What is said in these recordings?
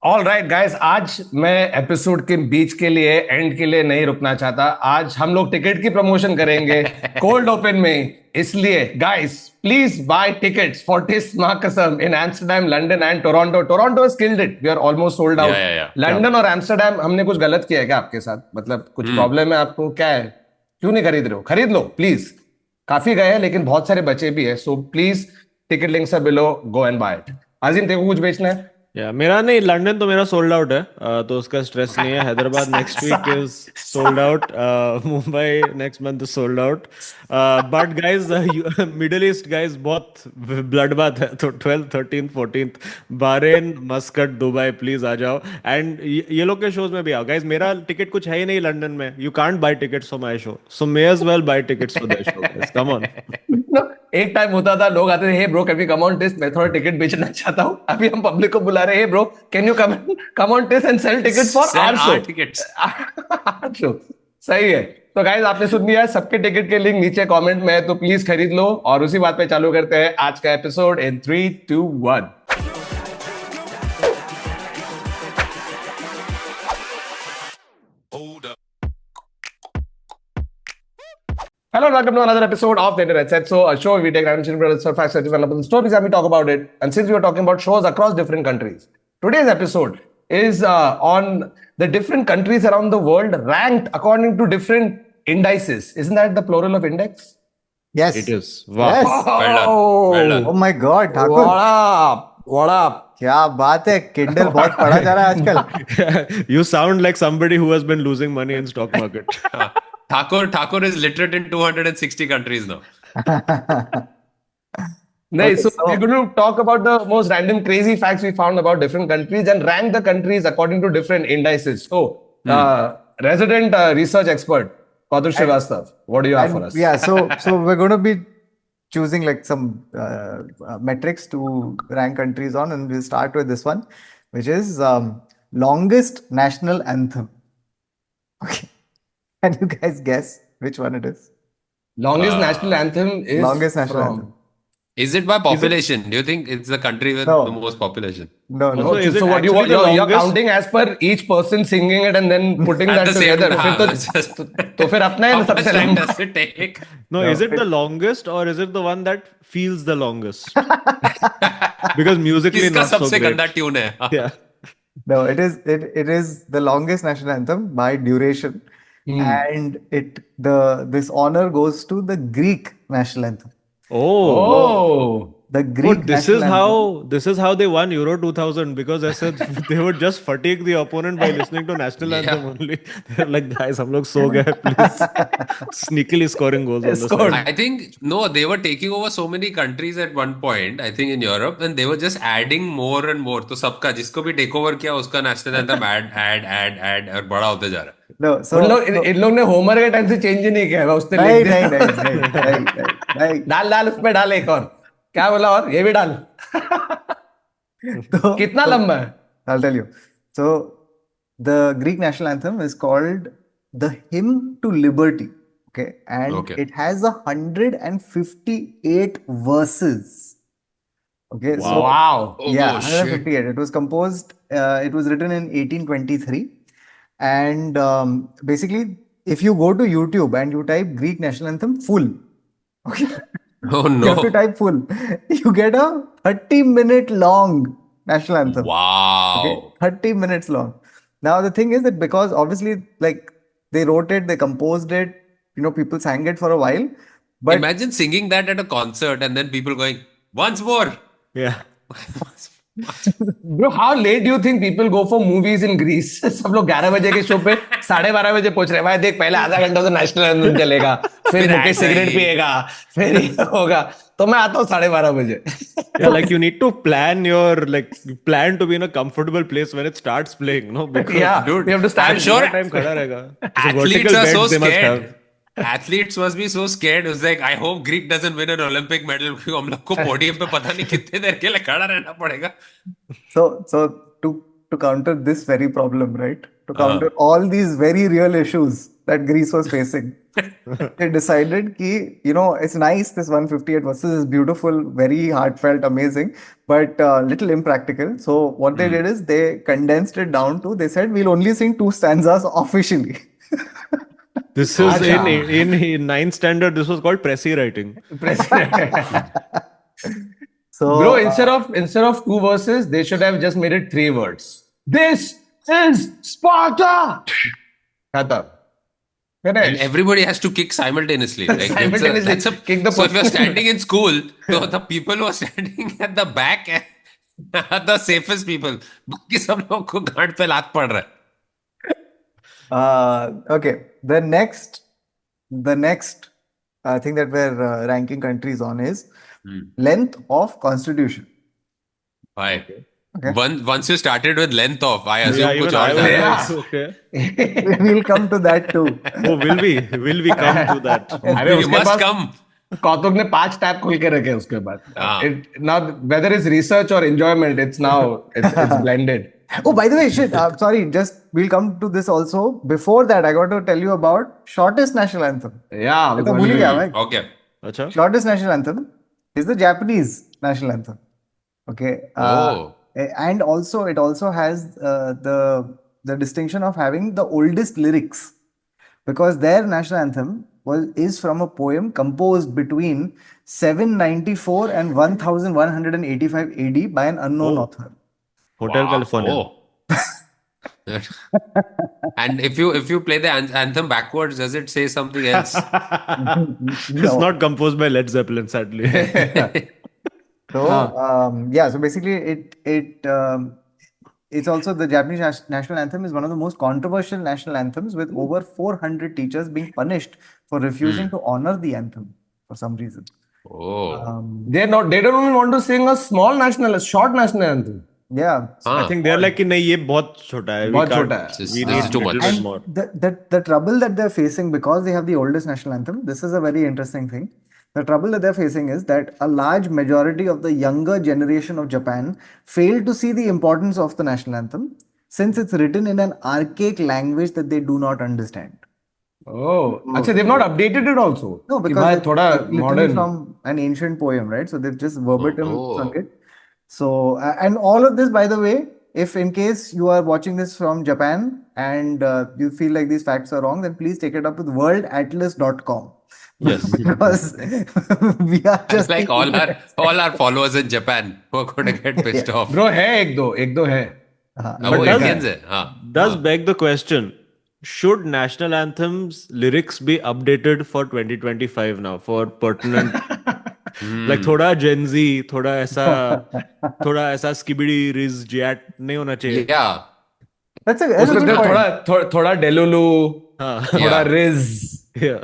All right guys, आज मैं episode के बीच के लिए एंड के लिए नहीं रुकना चाहता। आज हम लोग टिकट की प्रमोशन करेंगे कोल्ड ओपन में। इसलिए guys, please buy tickets for टिस मार्कसम in Amsterdam, London and Toronto. Toronto has killed it, we are almost sold या आउट। या या क्या लंदन और एम्स्टरडम, हमने कुछ गलत किया है क्या आपके साथ? मतलब कुछ हम्म प्रॉब्लम है आपको? क्या है, क्यों नहीं खरीद रहे हो? खरीद लो प्लीज। काफी गए हैं लेकिन बहुत सारे बचे भी है, so please, ticket links are below, go and buy it. Azeem, तेरे को कुछ बेचना है? मेरा नहीं, लंदन तो मेरा सोल्ड आउट है। तो उसका स्ट्रेस नहीं है। Hyderabad next week is sold out. Mumbai next month is sold out. But guys, middle east guys बहुत ब्लड बात है। तो 12th 13th 14th Bahrain, Muscat, Dubai, please आ जाओ। एंड ये लोग के शोज में भी आओ गाइज। मेरा टिकट कुछ है ही नहीं लंदन में। You can't buy tickets for my show, so may as well buy tickets for that show guys, come on. No, एक टाइम होता था, लोग आते थे, hey bro can we come on test, मैं थोड़ा टिकट बेचना चाहता हूँ। अभी हम पब्लिक को बुला रहे हैं, hey bro can you come on test and sell tickets for sell our our show. Tickets. Our show. सही है। तो गाइस, आपने सुन लिया, सबके टिकट के लिंक नीचे कमेंट में है, तो प्लीज खरीद लो। और उसी बात पे चालू करते हैं आज का episode in 3, 2, 1। Hello and welcome to another episode of The Internet Said So, a show where we take random brothers for facts, such developable stories, and we talk about it. And since we are talking about shows across different countries, today's episode is on the different countries around the world ranked according to different indices. Isn't that the plural of index? It Yes. Is वाह। Yes. Well done, well Oh done. my God, Thakur, What up? What up? क्या बात है। Kindle बहुत पढ़ा जा रहा है आजकल। You sound like somebody who has been losing money in stock market. Thakur is literate in 260 countries now. Nice. Okay, So we're so going to talk about the most random crazy facts we found about different countries and rank the countries according to different indices. So, resident research expert Kautur and, Srivastav, what do you have for and us? yeah, so we're going to be choosing like some metrics to rank countries on, and we'll start with this one, which is longest national anthem. Okay, can you guys guess which one it is? Longest national Uh, anthem is Longest national from. anthem. is it by Is it population? Do you think it's the country with the No, most population? no, No, also, no, is so it what you actually want? the You're longest? counting as per each person singing it and then putting At that the same together. फिर time, तो फिर अपना है how ना much सबसे time लंबा. does it take? No, no. is it the longest or is it the one that feels the longest? Because musically किसका not so सबसे great. गंदा ट्यून है? Yeah. No, it is the longest national anthem by duration, and this honor goes to the Greek national anthem. Oh. So Oh. the Oh, Greek national anthem. this is how they won Euro 2000, because I said they would just fatigue the opponent by listening to national Yeah. anthem only. They're like, guys, हम लोग सो गए, please. Sneakily scoring goals on the Scored. side. I think no, they were taking over so many countries at one point, I think in Europe, and they were just adding more and more. तो सबका जिसको भी take over किया उसका national anthem add और बड़ा होते जा रहा है। No, उन so लोग इन so इन लोग ने होमर के टाइम से चेंज ही नहीं किया है, उसने लिख नहीं दिया. नहीं नहीं नहीं नहीं नहीं नहीं डाल डाल उसमें डाल एक और. क्या बोला? और ये भी डाल. कितना so लंबा है? I'll tell you. So the Greek national anthem is called the Hymn to Liberty. Okay, and Okay. it has 158 verses. Okay, so Wow. yeah, Oh shit. 158. It was composed. It was written in 1823, and basically, if you go to YouTube and you type Greek national anthem full, okay, Oh you have to no. type full. You get a 30-minute long national anthem. Okay, Wow. 30 minutes long. Now the thing is that because obviously like they wrote it, they composed it, people sang it for a while, but Imagine singing that at a concert and then people going, once more. Yeah. Bro, how late do you think people go for movies in Greece? सब लोग 11 बजे के show पे 12:30 बजे पहुंच रहे हैं. भाई देख, पहले आधा घंटा तो नेशनल एंथम चलेगा, फिर फिर मुकेश ads सिगरेट आएगी. पिएगा, फिर ये होगा. तो मैं आता हूँ 12:30 बजे. Yeah, like you need to plan to be in a comfortable place when it starts playing, no? Because Yeah, Dude, we have to I'm stand. sure पूरा time खड़ा रहेगा. So athletes vertical are so beds they must have. scared. Athletes must be so scared. It's like, I hope Greek doesn't win an Olympic medal क्योंकि हम लोग को podium पे पता नहीं कितने देर के लिए खड़ा रहना पड़ेगा. so to counter this very problem, right? To counter all these very real issues, that Greece was facing. They decided ki, it's nice, this 158 verses is beautiful, very heartfelt, amazing, but little impractical. So what they did is they condensed it down to, they said, we'll only sing 2 stanzas officially. This is Acha. in ninth standard. This was called Pressy writing. So, Bro, instead of 2 verses, they should have just made it 3 words. This is Sparta. Khatam. And Finished. everybody has to kick simultaneously. Like Simultaneously kick the so if you're person. standing in school, so the people who are standing at the back are the safest people. बाकी सब लोग को गांड पे लात पड़ रहा है. okay, the next thing that we're ranking countries on is length of constitution. Why? Okay. Once you started with length of, I assume Yeah, कुछ even I और was था. Yeah. like, okay. We'll come to that too. Oh, will we come to that? अरे You उसके must पास come. कौतुक ने 5 tab खोल के रखे उसके बाद. हाँ. Now whether it's research or enjoyment, it's blended. Oh, by the way, shit. Sorry, we'll come to this also. Before that, I got to tell you about shortest national anthem. Yeah. ये तो भूल ही गया मैं. Okay. Acha. Shortest national anthem is the Japanese national anthem. Okay. Oh. And also it also has the distinction of having the oldest lyrics, because their national anthem is from a poem composed between 794 and 1185 AD by an unknown author. Hotel California. Oh. And if you play the anthem backwards, does it say something else? It's not composed by Led Zeppelin, sadly. So so basically it's also the Japanese national anthem is one of the most controversial national anthems, with over 400 teachers being punished for refusing to honor the anthem for some reason. Oh. They don't even want to sing a short national anthem. Yeah. I think they're like, नहीं ये बहुत छोटा है. बहुत छोटा है. This We is need too a much. little bit And more. the trouble that they're facing, because they have the oldest national anthem, this is a very interesting thing. The trouble that they're facing is that a large majority of the younger generation of Japan fail to see the importance of the national anthem, since it's written in an archaic language that they do not understand. Oh, अच्छा, they've not updated it also. No, कि because भाई it's थोड़ा literally modern. from an ancient poem, right? So they've just verbatim Oh. sung it. So, and all of this, by the way, if in case you are watching this from Japan and you feel like these facts are wrong, then please take it up with worldatlas.com. Yes. Because we are It's just like all our followers in Japan who are going to get pissed off. Bro है एक दो है. वो does- Indians है. हाँ. Does beg the question, should national anthems lyrics be updated for 2025 now for pertinent like थोड़ा Gen Z, थोड़ा ऐसा skibidi riz jat नहीं होना चाहिए. Yeah. that's a उसमें good point. थोड़ा डेलुलु, हाँ. थोड़ा Yeah. Ridge. Yeah.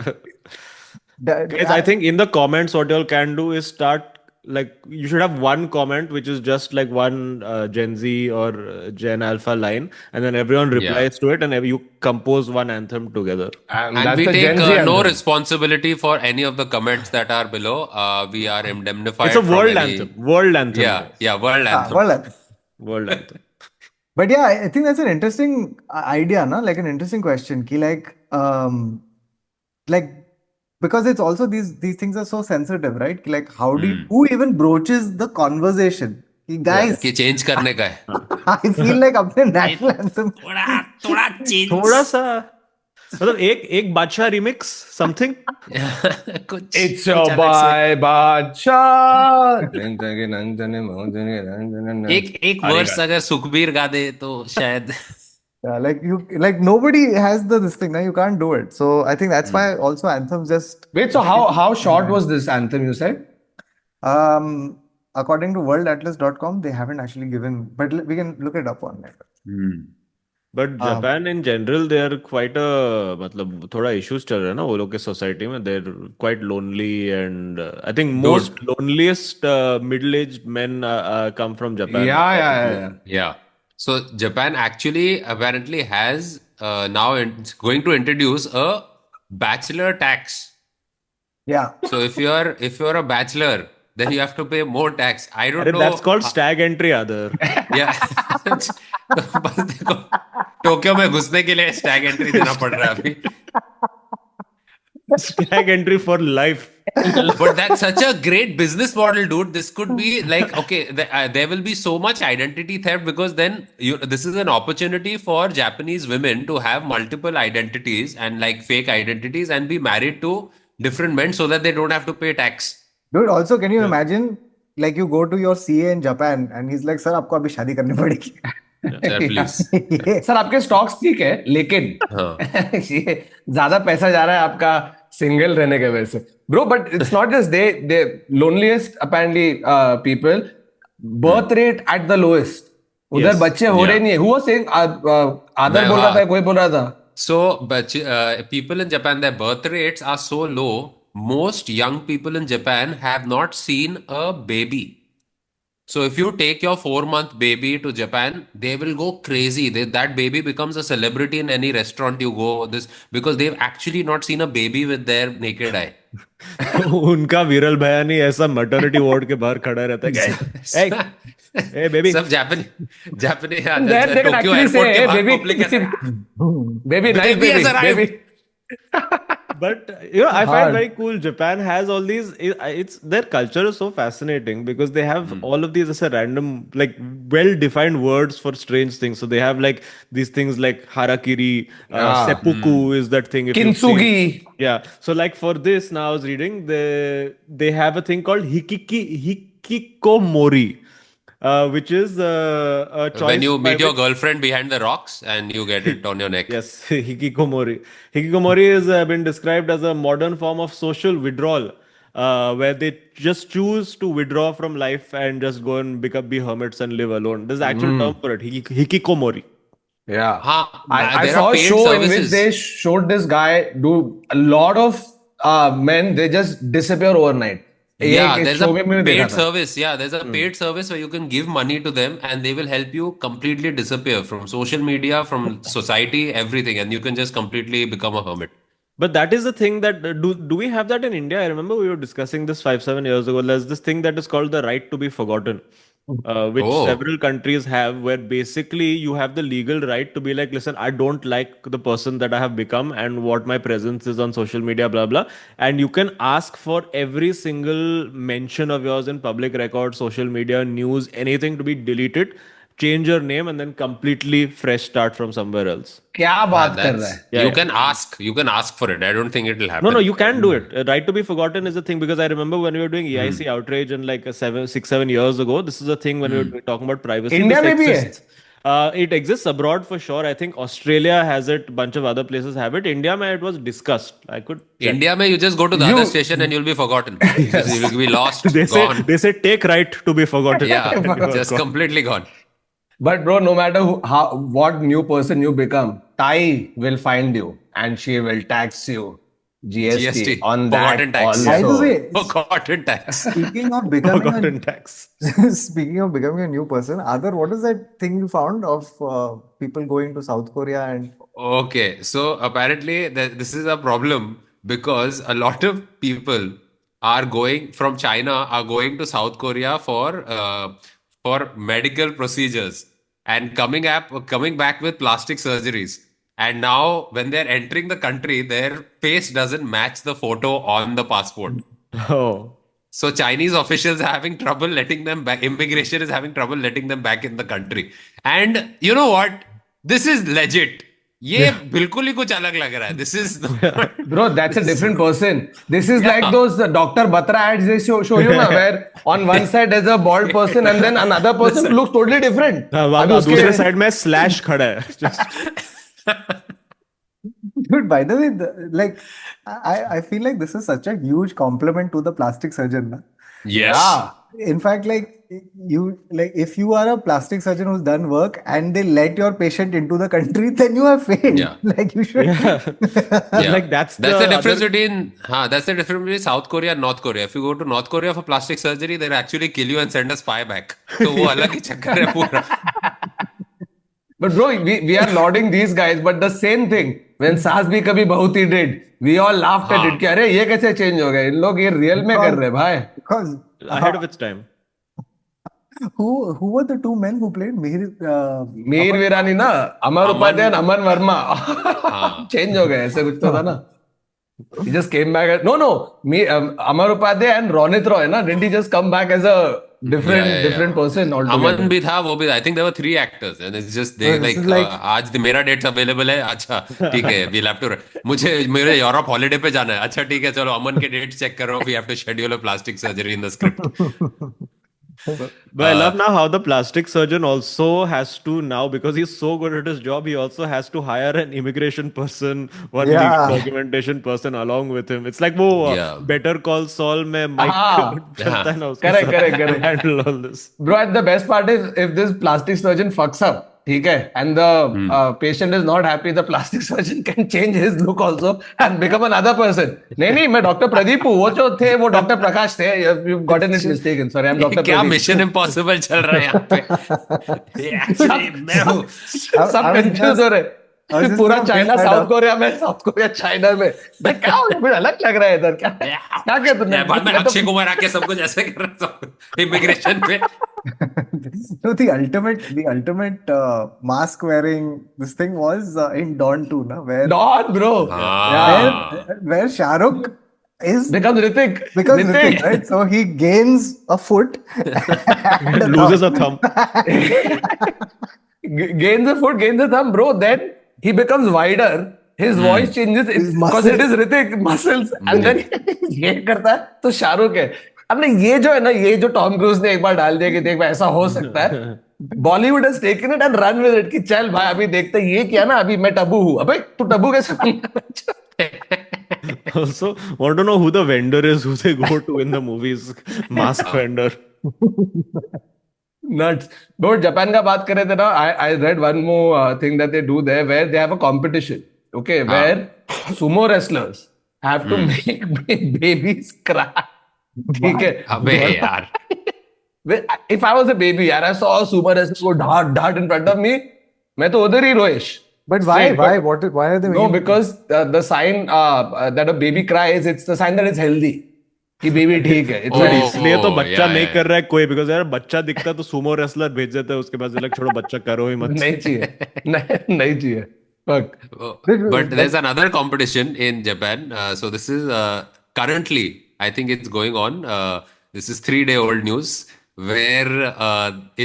Guys, I think in the comments what y'all can do is start, like, you should have one comment which is just like one Gen Z or Gen Alpha line, and then everyone replies to it, and you compose one anthem together. And that's we the take Gen Z no anthem. responsibility for any of the comments that are below. We are indemnified. It's a from world any- anthem. World anthem. Yeah, guys. yeah, world anthem. Well, World anthem. but yeah, I think that's an interesting idea, no? Like an interesting question. Ki like because it's also these things are so sensitive, right? Ki like who even broaches the conversation? Ki guys, कि change करने का है. I feel like अपने national anthem थोड़ा change. थोड़ा सा मतलब एक बादशाह remix something. कुछ It's कुछ your अलग से. boy Bacha. एक वर्स अगर सुखबीर गा दे तो शायद. Yeah, like nobody has this thing now. You can't do it. So I think that's why also anthems just Wait, so how short was this anthem you said? according to worldatlas.com they haven't actually given, but we can look it up on it. But Japan in general, they are quite a मतलब थोड़ा issues चल रहे हैं ना वो लोग के society में. They're quite lonely, and I think most loneliest middle-aged men come from Japan. Yeah. Yeah. So Japan actually apparently has now it's going to introduce a bachelor tax. Yeah. So if you're a bachelor, then you have to pay more tax. I don't अरे know. that's called stag entry, other. Yeah. तो बस देखो Tokyo में घुसने के लिए Stag entry देना पड़ रहा है अभी. Stag entry for life. But that's such a great business model, dude. This could be like, okay, there will be so much identity theft because then this is an opportunity for Japanese women to have multiple identities and like fake identities and be married to different men so that they don't have to pay tax. Dude, also, can you imagine, like you go to your CA in Japan and he's like, sir, आपको अभी शादी करनी पड़ेगी. Sir, please. ये sir आपके stocks ठीक है लेकिन हाँ. ये ज्यादा पैसा जा रहा है आपका सिंगल रहने के वजह से bro but it's not just the loneliest apparently people birth rate at the lowest उधर Yes. बच्चे हो रहे Yeah. नहीं है हु वाज सेइंग आदर मैं बोल रहा हाँ. था कोई बोल रहा था So, but people in Japan, their birth rates are so low. Most young people in Japan have not seen a baby. So, if you take your 4 month baby to Japan, they will go crazy. That baby becomes a celebrity in any restaurant you go. This because they've actually not seen a baby with their naked eye. उनका विरल भैया नहीं ऐसा maternity ward के बाहर खड़ा रहता है. Hey, hey, baby. सब Japanese, And then they can Tokyo actually airport say, के hey, बाहर baby, public ऐसे baby, nice baby has baby, arrived. baby. But I Hard. find very cool. Japan has all these. It's their culture is so fascinating because they have all of these as a random, like well-defined words for strange things. So they have like these things like harakiri, Yeah. seppuku is that thing. If you've seen- Kintsugi. Yeah. So like for this, now I was reading they have a thing called hikikomori, which is a choice When you by meet your which- girlfriend behind the rocks and you get it on your neck. Yes, hikikomori. Hikikomori has been described as a modern form of social withdrawal, where they just choose to withdraw from life and just go and be hermits and live alone. There's an actual term for it, hikikomori. Yeah. हाँ, I there saw are a paid show in which services. they showed this guy do a lot of men, they just disappear overnight. Yeah, एक there's show a में मैंने देखा paid था. service. Yeah, there's a paid service where you can give money to them and they will help you completely disappear from social media, from society, everything, and you can just completely become a hermit. But that is the thing that do we have that in India? I remember we were discussing this 5-7 years ago. There's this thing that is called the right to be forgotten, which Oh. several countries have, where basically you have the legal right to be like, listen, I don't like the person that I have become and what my presence is on social media, blah blah. And you can ask for every single mention of yours in public record, social media, news, anything to be deleted. Change your name and then completely fresh start from somewhere else. क्या बात कर रहा है? Yeah, You yeah. can ask for it. I don't think it will happen. No, you can do it. Right to be forgotten is a thing because I remember when we were doing EIC outrage and like 6-7 years ago. This is a thing when we were talking about privacy. India This में भी है? exists. It exists abroad for sure. I think Australia has it. Bunch of other places have it. India, mein, it was discussed. I could. check. India mein, you just go to the You- other station and you'll be forgotten. Because you'll be lost, They gone. say take right to be forgotten. Yeah, You are just gone. completely gone. But bro, no matter what new person you become, Tai will find you and she will tax you GST on that forgotten tax. By the also. way, Forgotten tax. speaking of becoming Forgotten tax. speaking of becoming a new person, Adar, what is that thing you found of people going to South Korea and Okay, so apparently this is a problem because a lot of people are going from China are going to South Korea for medical procedures and coming back with plastic surgeries. And now when they're entering the country, their face doesn't match the photo on the passport. Oh. So Chinese officials are having trouble letting them back. Immigration is having trouble letting them back in the country. And you know what? This is legit. ये बिल्कुल ही कुछ अलग लग रहा है. This is Bro, that's a different person. This is like those Dr. Batra ads they show you na, where on one side there's a bald person and then another person who looks totally different. वहाँ अभी पे उसके- दूसरे side में slash खड़ा है. Just- dude, by the way, like I feel like this is such a huge compliment to the plastic surgeon. Na? yes. Yeah. In fact, if you are a plastic surgeon who's done work and they let your patient into the country, then you have failed. Yeah. Like you should. Yeah. Like that's the difference other- between South Korea and North Korea. If you go to North Korea for plastic surgery, they'll actually kill you and send a spy back. तो वो अलग ही चक्कर है पूरा. But bro, we are lauding these guys, but the same thing when सास भी कभी बहुत ही did, we all laughed at it कि अरे ये कैसे change हो गए? इन लोग ये real में कर रहे हैं भाई. Because ahead of its time. who were the two men who played Mihir? Mir वीरानी ना, अमर उपाध्याय और अमन वर्मा change हो गए ऐसे कुछ तो था ना. He just came back. No. Me, Amar Upadhyay and Ronit Roy, na, didn't he just come back as a different person altogether? अमन भी था, वो भी था. I think there were 3 actors and it's just they No, this like is like आज मेरा dates available है. अच्छा ठीक है, we'll have to. मेरे यूरोप हॉलिडे पे जाना है. अच्छा ठीक है, चलो अमन के डेट्स चेक करो. We have to schedule a plastic surgery in the script. But I love now how the plastic surgeon also has to now, because he's so good at his job, he also has to hire an immigration person, one legal Yeah. documentation person along with him. It's like वो Yeah. Better Call Saul में Mike हाँ. चलता है ना, उसके Correct, साथ correct, correct. handle all this. Bro, and the best part is if this plastic surgeon fucks up, ठीक है, and the patient is not happy, the plastic surgeon can change his look also and become another person. नहीं, मैं doctor Pradeep हूँ, वो जो थे वो doctor प्रकाश थे. You've gotten it mistaken. Sorry, I'm doctor क्या प्रदीप. मिशन इम्पॉसिबल चल रहा है यहाँ पे. Actually, मैं हूँ. सब I was कंफ्यूज just- हो रहे. I was just पूरा gonna China bring that south up. Korea में, साउथ कोरिया चाइना में. मैं क्या हो गया? कुछ अलग लग रहा है इधर. क्या क्या तुमने? बाद में मैं तो- अक्षय कुमार आके सब कुछ ऐसे कर रहा था इमिग्रेशन पे. No, the ultimate mask wearing this thing was in Dawn 2, na, where Don, bro. हाँ. where Shah Rukh is Becomes Hrithik. becomes Hrithik, right? So he gains a foot and a Loses a thumb. thumb. Gains a foot, gains a thumb, bro. Then he becomes wider. His voice changes His because it muscles. is Hrithik muscles. And then ये करता है तो शाहरुख है. अब ना ये जो है ना, ये जो टॉम क्रूज ने एक बार डाल दिया कि देख भाई ऐसा हो सकता है. Bollywood has taken it and run with it कि चल भाई अभी देखते हैं ये किया ना, अभी मैं टबू हूँ. अबे तू टबू कैसे बन गया? Also, want to know who the vendor is, who they go to in the movies. Mask vendor. Nuts. But Japan का बात करें थे ना, I read one more thing that they do there where they have a competition. Okay, where sumo wrestlers have to make babies cry. ठीक है. अबे यार. If I was a baby, यार, I saw a sumo wrestler go dart in front of me, मैं तो उधर ही रोएश. But why? Straight, Why? but- Why are they No, making? because the sign that a baby cries, it's the sign that it's healthy. कि baby ठीक है. It's Oh. a- इसलिए तो बच्चा yeah, नहीं yeah. कर रहा है कोई, बिकॉज यार बच्चा दिखता है तो सुमो रेसलर भेज देते हैं उसके पास, like, छोड़ो बच्चा करो ही मत. नहीं चाहिए. नहीं चाहिए. Fuck. But there's another competition in Japan. So this is currently, I think it's going on. This is 3-day-old news where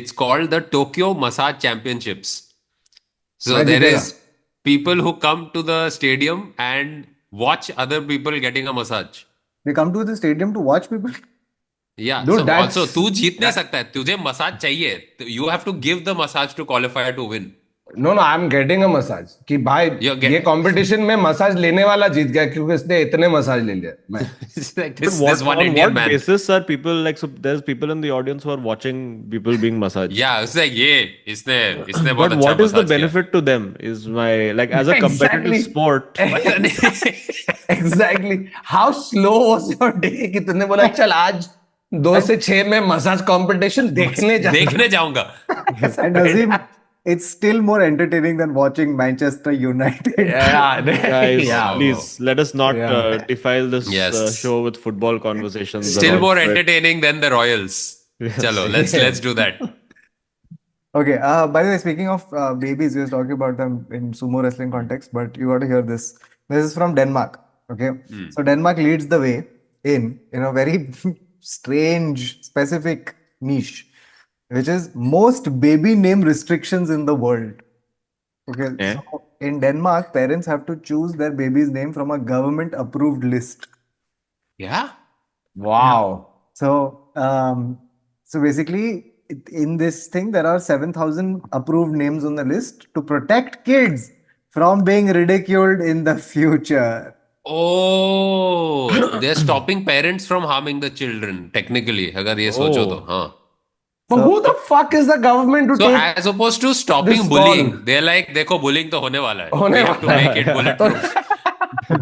it's called the Tokyo Massage Championships. So मैं there जीतेगा. is people who come to the stadium and watch other people getting a massage. They come to the stadium to watch people. Yeah. Dude, So that's- also तू जीत नहीं सकता है. तुझे massage चाहिए. You have to give the massage to qualify to win. No, I'm getting a massage. कि भाई You're ये competition में मसाज लेने वाला जीत गया क्योंकि इसने इतने मसाज ले लिया. मैं It's like But this what, one on Indian what man. basis are people like? So there's people in the audience who are watching people being massaged. Yeah, it's like ये इसने बहुत But अच्छा what is the massage किया. benefit to them? Is my, like, as a competitive Exactly. sport? Exactly. How slow was your day कि तूने बोला चल आज 2 से 6 में मसाज कंपटीशन देखने जा. देखने जाऊंगा. And Azim, it's still more entertaining than watching Manchester United. Guys, Yeah. please let us not Yeah. defile this Yes. show with football conversations. Still about more it. entertaining than the Royals. Chalo, let's do that. Okay. By the way, speaking of babies, we were talking about them in sumo wrestling context, but you got to hear this. This is from Denmark. Okay. So Denmark leads the way in a very strange, specific niche, which is most baby name restrictions in the world. Okay. So in Denmark, parents have to choose their baby's name from a government approved list. Yeah. Wow. So, so basically, in this thing, there are 7,000 approved names on the list to protect kids from being ridiculed in the future. Oh, they're stopping parents from harming the children. Technically, अगर ये सोचो तो, हाँ. But who the fuck is the government to So take? as opposed to stopping this bullying, call? they're like, देखो bullying तो होने वाला है. होने We have to वाला make it bulletproof.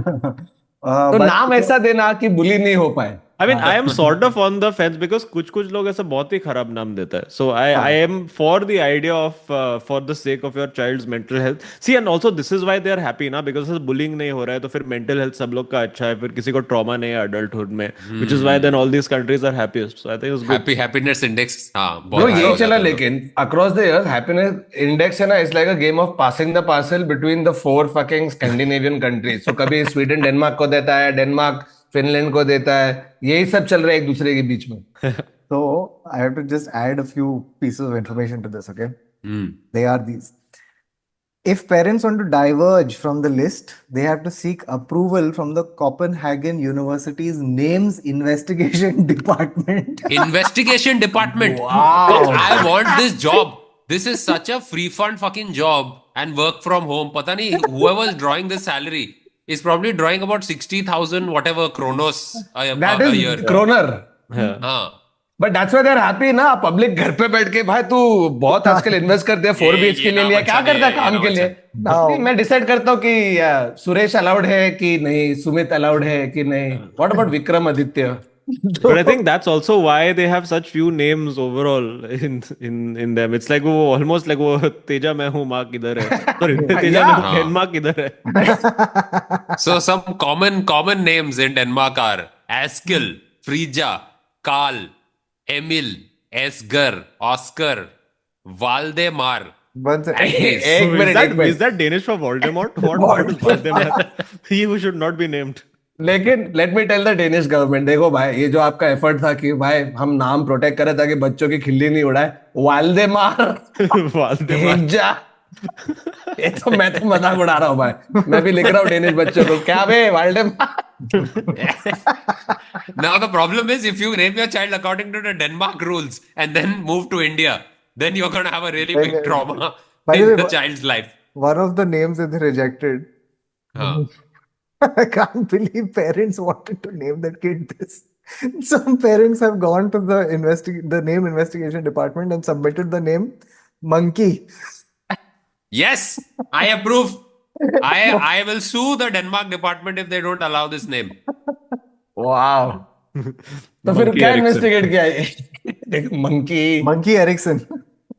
तो But नाम ऐसा देना कि बुली नहीं हो पाए. I mean, I am sort of on the fence because कुछ लोग ऐसा बहुत ही खराब नाम देता है. So I am for the idea of for the sake of your child's mental health. See, and also this is why they are happy ना, because bullying नहीं हो रहा है तो फिर mental health सब लोग का अच्छा है, फिर किसी को trauma नहीं है adulthood में, which is why then all these countries are happiest. So I think it's good. happiness index हाँ No, बहुत high यही हो चला जाता है लेकिन across the years happiness index है ना, it's like a game of passing the parcel between the 4 fucking Scandinavian countries. So कभी स्वीडन डेनमार्क को देता है, डेनमार्क फिनलैंड को देता है, यही सब चल रहा है एक दूसरे के बीच में. So I have to just add a few pieces of information to this, okay? Hmm. They are these. If parents want to diverge from the list, they have to seek approval from the Copenhagen University's Names Investigation Department. Investigation department. Wow. Look, I want this job. This is such a free fund fucking job and work from home. पता नहीं whoever's drawing this salary is probably drawing about 60,000 whatever kronos That a is year. kroner. Yeah. हाँ. But that's why they are happy ना. Public घर पे बैठ के भाई तू बहुत आजकल इन्वेस्ट करते हैं 4 BHK के लिए नाम लिया, अच्छा क्या करता है नहीं है, काम ये के नाम लिए. Now- नहीं, मैं डिसाइड करता हूँ कि सुरेश अलाउड है कि नहीं, सुमित अलाउड है कि नहीं. What about Vikram Aditya? But I think that's also why they have such few names overall in them. It's like वो almost like वो तेजा मैं हूँ माँ किधर है. Sorry, तेजा मैं हूँ डेनमार्क किधर है. So some common names in Denmark are Askild, Frija, Karl, Emil, Esger, Oscar, Valdemar. But Agnes. एक minute Is that Danish for Voldemort? What is Voldemort? He who should not be named. लेकिन let me tell the Danish government, देखो भाई ये जो आपका effort था कि भाई हम नाम प्रोटेक्ट करें ताकि बच्चों की खिल्ली नहीं उड़ाए, वाल्डेमार Voldemort. भेजा, ये तो मैं तो मजाक उड़ा रहा हूँ भाई. मैं भी लिख रहा हूँ डेनिश बच्चों को, क्या बे वाल्डेमार. Now the problem is if you name your child according to the Denmark rules and then move to India, then you're going to have a really big trauma By the in way, the child's life. one of the names that they rejected, हाँ. I can't believe parents wanted to name that kid this. Some parents have gone to the name investigation department and submitted the name Monkey. Yes, I approve. I will sue the Denmark department if they don't allow this name. Wow. तो फिर Monkey क्या Ericsson. Investigate किया है? Monkey Monkey Ericsson.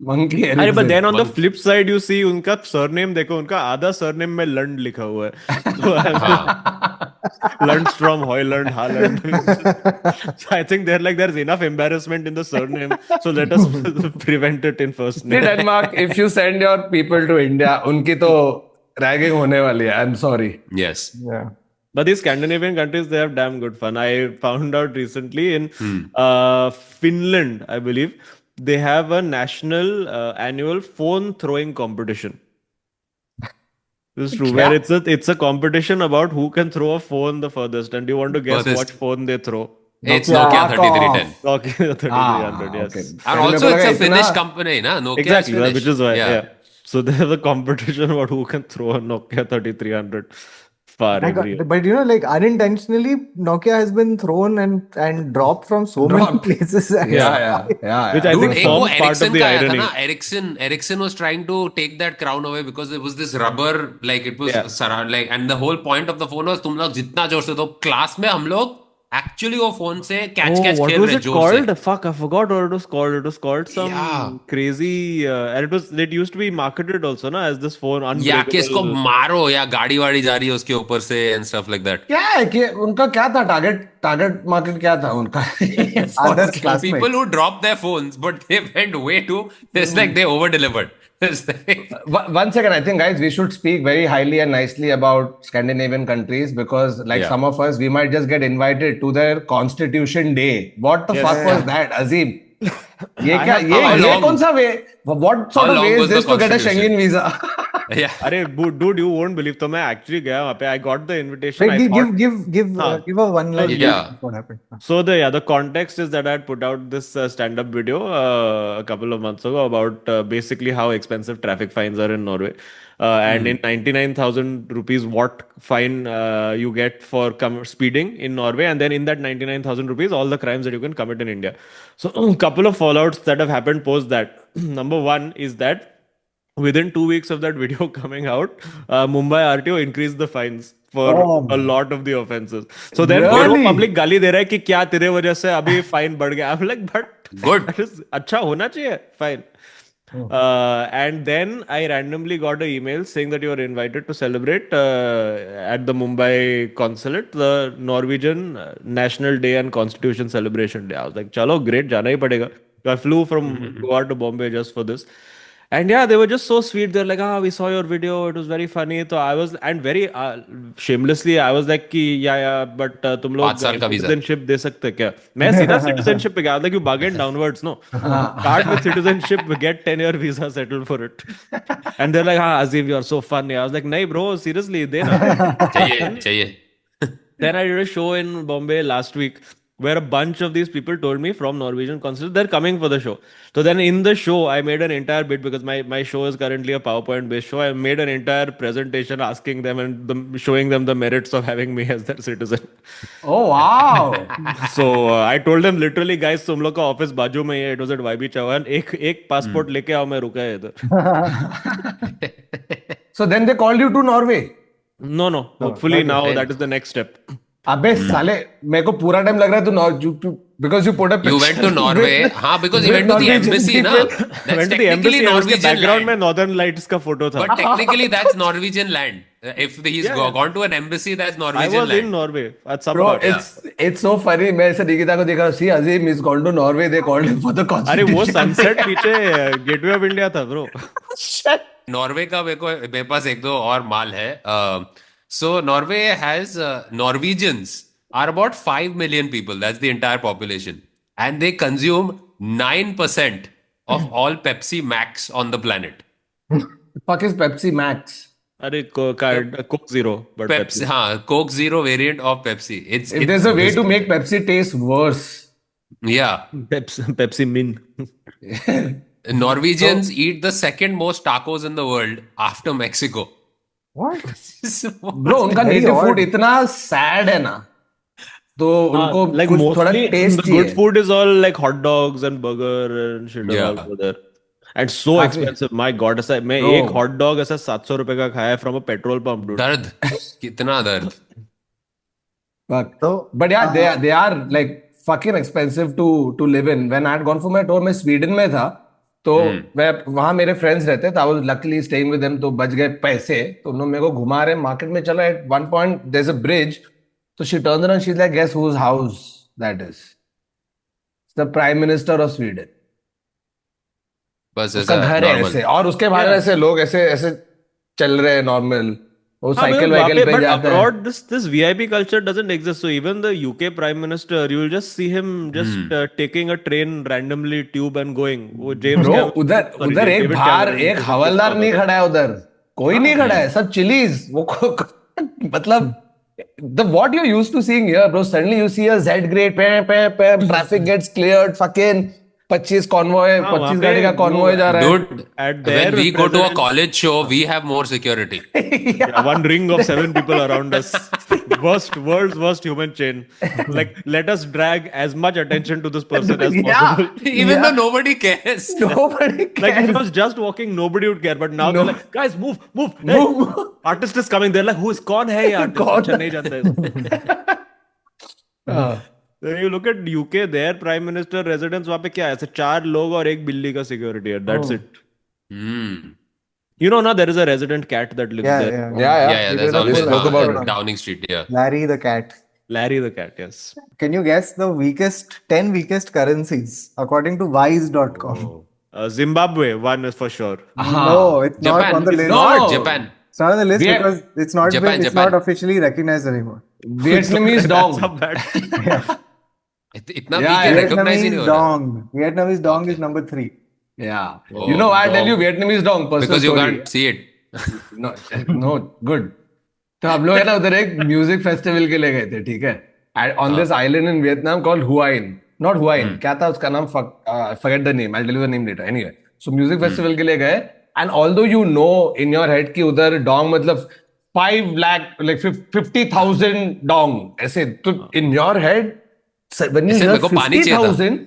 Monkey अरे but then on the flip side you see उनका surname देखो, उनका आधा surname में लंड लिखा हुआ है. So Lundstrom, Hoyland, Haaland. So I think there's enough embarrassment in the surname. So let us prevent it in first name. Denmark, if you send your people to India, उनकी तो ragging होने वाली है. I am sorry. Yes. Yeah. But these Scandinavian countries, they have damn good fun. I found out recently in Finland, I believe, they have a national annual phone throwing competition. This is true. Where it's a competition about who can throw a phone the furthest. And do you want to guess Furthest. what phone they throw? It's Nokia Fuck off. 3310. Nokia 3300, yes. okay. And also it's a Finnish company, na? Nokia Exactly, is Finnish. which is why. Yeah. So they have a competition about who can throw a Nokia 3300 far My every year. God, but you know, like unintentionally, Nokia has been thrown and dropped from so many places. yeah. Which I Dude, think एक वो forms part Ericsson of the का आया था irony. ना, Ericsson was trying to take that crown away because there was this rubber, like it was Yeah. surround, like, and the whole point of the phone was तुम लोग जितना जोर से दो. क्लास में हम लोग actually वो फोन से कैच Oh, what खेल was रहे it जोर से. called? Fuck, I forgot what it was called. It was called some Yeah. crazy, and it used to be marketed also, na, as this phone या कि इसको unbreakable. मारो या गाड़ी वाड़ी जा रही है उसके ऊपर से and stuff like that. क्या है कि उनका क्या था टारगेट मार्केट क्या था उनका? Others classmates. People who dropped their phones, but they went way too. It's like they over delivered. It's like, One second, I think, guys, we should speak very highly and nicely about Scandinavian countries because, like Yeah. some of us, we might just get invited to their Constitution Day. What the fuck was that, Azim? ये क्या? How ये long- कौन सा way? What sort How of long way is was the this to get a Constitution? Schengen visa? yeah. अरे dude, you won't believe. तो मैं actually गया वहाँ पे. I got the invitation. Wait, I thought- give a one line. Yeah. What happened? So the context is that I had put out this stand-up video a couple of months ago about basically how expensive traffic fines are in Norway. And in 99,000 rupees, what fine you get for speeding in Norway, and then in that 99,000 rupees, all the crimes that you can commit in India. So a couple of fallouts that have happened post that. Number one is that within 2 weeks of that video coming out, Mumbai RTO increased the fines for Oh. a lot of the offenses. So then फिर वो Really? public गाली दे रहा है कि क्या तेरे वजह से अभी fine बढ़ गया. I'm like, but Good. that is अच्छा होना चाहिए fine. And then I randomly got an email saying that you are invited to celebrate at the Mumbai consulate the Norwegian National Day and Constitution Celebration Day. I was like, chalo, great, जाना ही पड़ेगा. So I flew from Goa to Bombay just for this. And yeah, they were just so sweet. They're like, we saw your video. It was very funny. So I was, and very shamelessly, I was like, कि yeah, but तुम लोग 5 साल का visa. citizenship दे सकते क्या? मैं सीधा citizenship पे गया. I was like, you bargained downwards, no? Start with citizenship, get 10-year visa, settle for it. And they're like, Azim, you're so funny. I was like, nahi bro, seriously, they na. चाहिए. Then I did a show in Bombay last week where a bunch of these people told me from Norwegian consulate they're coming for the show. So then in the show, I made an entire bit because my show is currently a PowerPoint based show. I made an entire presentation asking them and showing them the merits of having me as their citizen. Oh wow. So I told them literally, guys, तुम लोग का office बाजू में ही है. It was at YB Chavan. एक passport लेके आओ, मैं रुका है इधर. So then they called you to Norway. No. Hopefully now that is the next step. अबे साले मेरे को पूरा टाइम लग रहा है तू because you put a You picture went to Norway. with- हाँ, because you with went to the Norwegian embassy, na. people. That's Went to the technically embassy और उसके Norwegian background में land. Northern Lights का photo था. But technically, that's Norwegian land. If he's Yeah. gone to an embassy, that's I Norwegian was in land. Norway at some Bro, part. it's so funny. मैं ऐसे निकिता को देखा. See, Azim is gone to Norway. They called him for the अरे वो constitution. Sunset पीछे gateway of India था bro. Norway का मेरे पास एक दो और माल है. So Norway has Norwegians are about 5 million people. That's the entire population, and they consume 9% of all Pepsi Max on the planet. Fuck is Pepsi Max? अरे Coke zero but Pepsi, Pepsi. हाँ, Coke Zero variant of Pepsi. If there's a way to make Pepsi taste worse. yeah, Pepsi मिन. Norwegians eat the second most tacos in the world after Mexico. What? Bro, उनका Very native odd. food इतना sad है ना. तो उनको Like कुछ थोड़ा mostly taste the good चाहिए. food is all like hot dogs and burger and shit Yeah. all over there. And so expensive. My God, ऐसा मैं Bro. एक hot dog ऐसा 700 रुपए का खाया from a petrol pump, dude. दर्द, कितना दर्द. Fuck. So, But yeah, they are like fucking expensive to live in. When I had gone for my tour, मैं स्वीडन में था. तो मैं वहां मेरे फ्रेंड्स रहते थे. I was luckily staying with them. तो बच गए पैसे. तो उन्होंने मेरे को घुमा रहे मार्केट में. चला at one point there's a bridge. So she turns around, she's like, guess whose house that is? It's the Prime Minister of Sweden. बस उसका ऐसा घर है normal. ऐसे और उसके बाहर ऐसे लोग ऐसे ऐसे चल रहे हैं नॉर्मल. वो साइकिल वाइकिल पे but जाता है. abroad this VIP culture doesn't exist. So even the UK Prime Minister, you will just see him just taking a train randomly tube and going. वो James Bro, Cameron- उधर sorry, उधर एक David बाहर Cameron एक is havildar just नहीं खड़ा है उधर. कोई नहीं खड़ा है. सब चिलीज. वो मतलब the what you're used to seeing here, bro. Suddenly you see a Z grade, traffic gets cleared, fucking 25 convoy, हाँ, 25 वहाँ गाड़ी पे का convoy जा रहा है. Dude, At their when we go to a president- college show, we have more security. Yeah, one ring of 7 people around us. World's worst human chain. Like, let us drag as much attention to this person as possible. Even though nobody cares. Nobody Like, if cares. he was just walking, nobody would care. But now No. they're like, guys, move. Hey, Move. artist is coming. They're like, who is कौन है ये artist? कौन अच्छा, नहीं जानते इसको. When you look at UK, their prime minister residence वहाँ पे क्या है? ऐसे 4 लोग और एक बिल्ली का security है. That's it. Hmm. You know, now there is a resident cat that lives yeah, there. yeah. Yeah, Yeah, We there's did a always full spoke about episode on Downing Street. Yeah. Larry the cat. Larry the cat, yes. Can you guess the 10 weakest currencies according to Wise.com? Zimbabwe, one is for sure. No, it's not Japan. on the It's list. not No. Japan. It's not on the list We have- because it's not Japan, it's Japan. not officially recognized anymore. Vietnamese dong. That's not bad. इतना Yeah, weak है, recognize ही नहीं Vietnamese हो रहा. dong. Vietnamese dong is number 3. Yeah. Oh, You know, I tell dong. you Vietnamese dong. Personal Because you story. can't see it. No, no, good. तो हम लोग है ना उधर एक म्यूजिक फेस्टिवल के लिए गए थे. ठीक है. On this island in Vietnam called Hua Hin. Not Hua Hin. क्या था उसका नाम? Forget the name. I'll tell you the name later. Anyway. So music festival के लिए गए. And although you know in your head कि उधर dong मतलब 5 lakh like 50,000 dong ऐसे तो in your head when you ऐसे hear मेरे को पानी चाहिए था. 50,000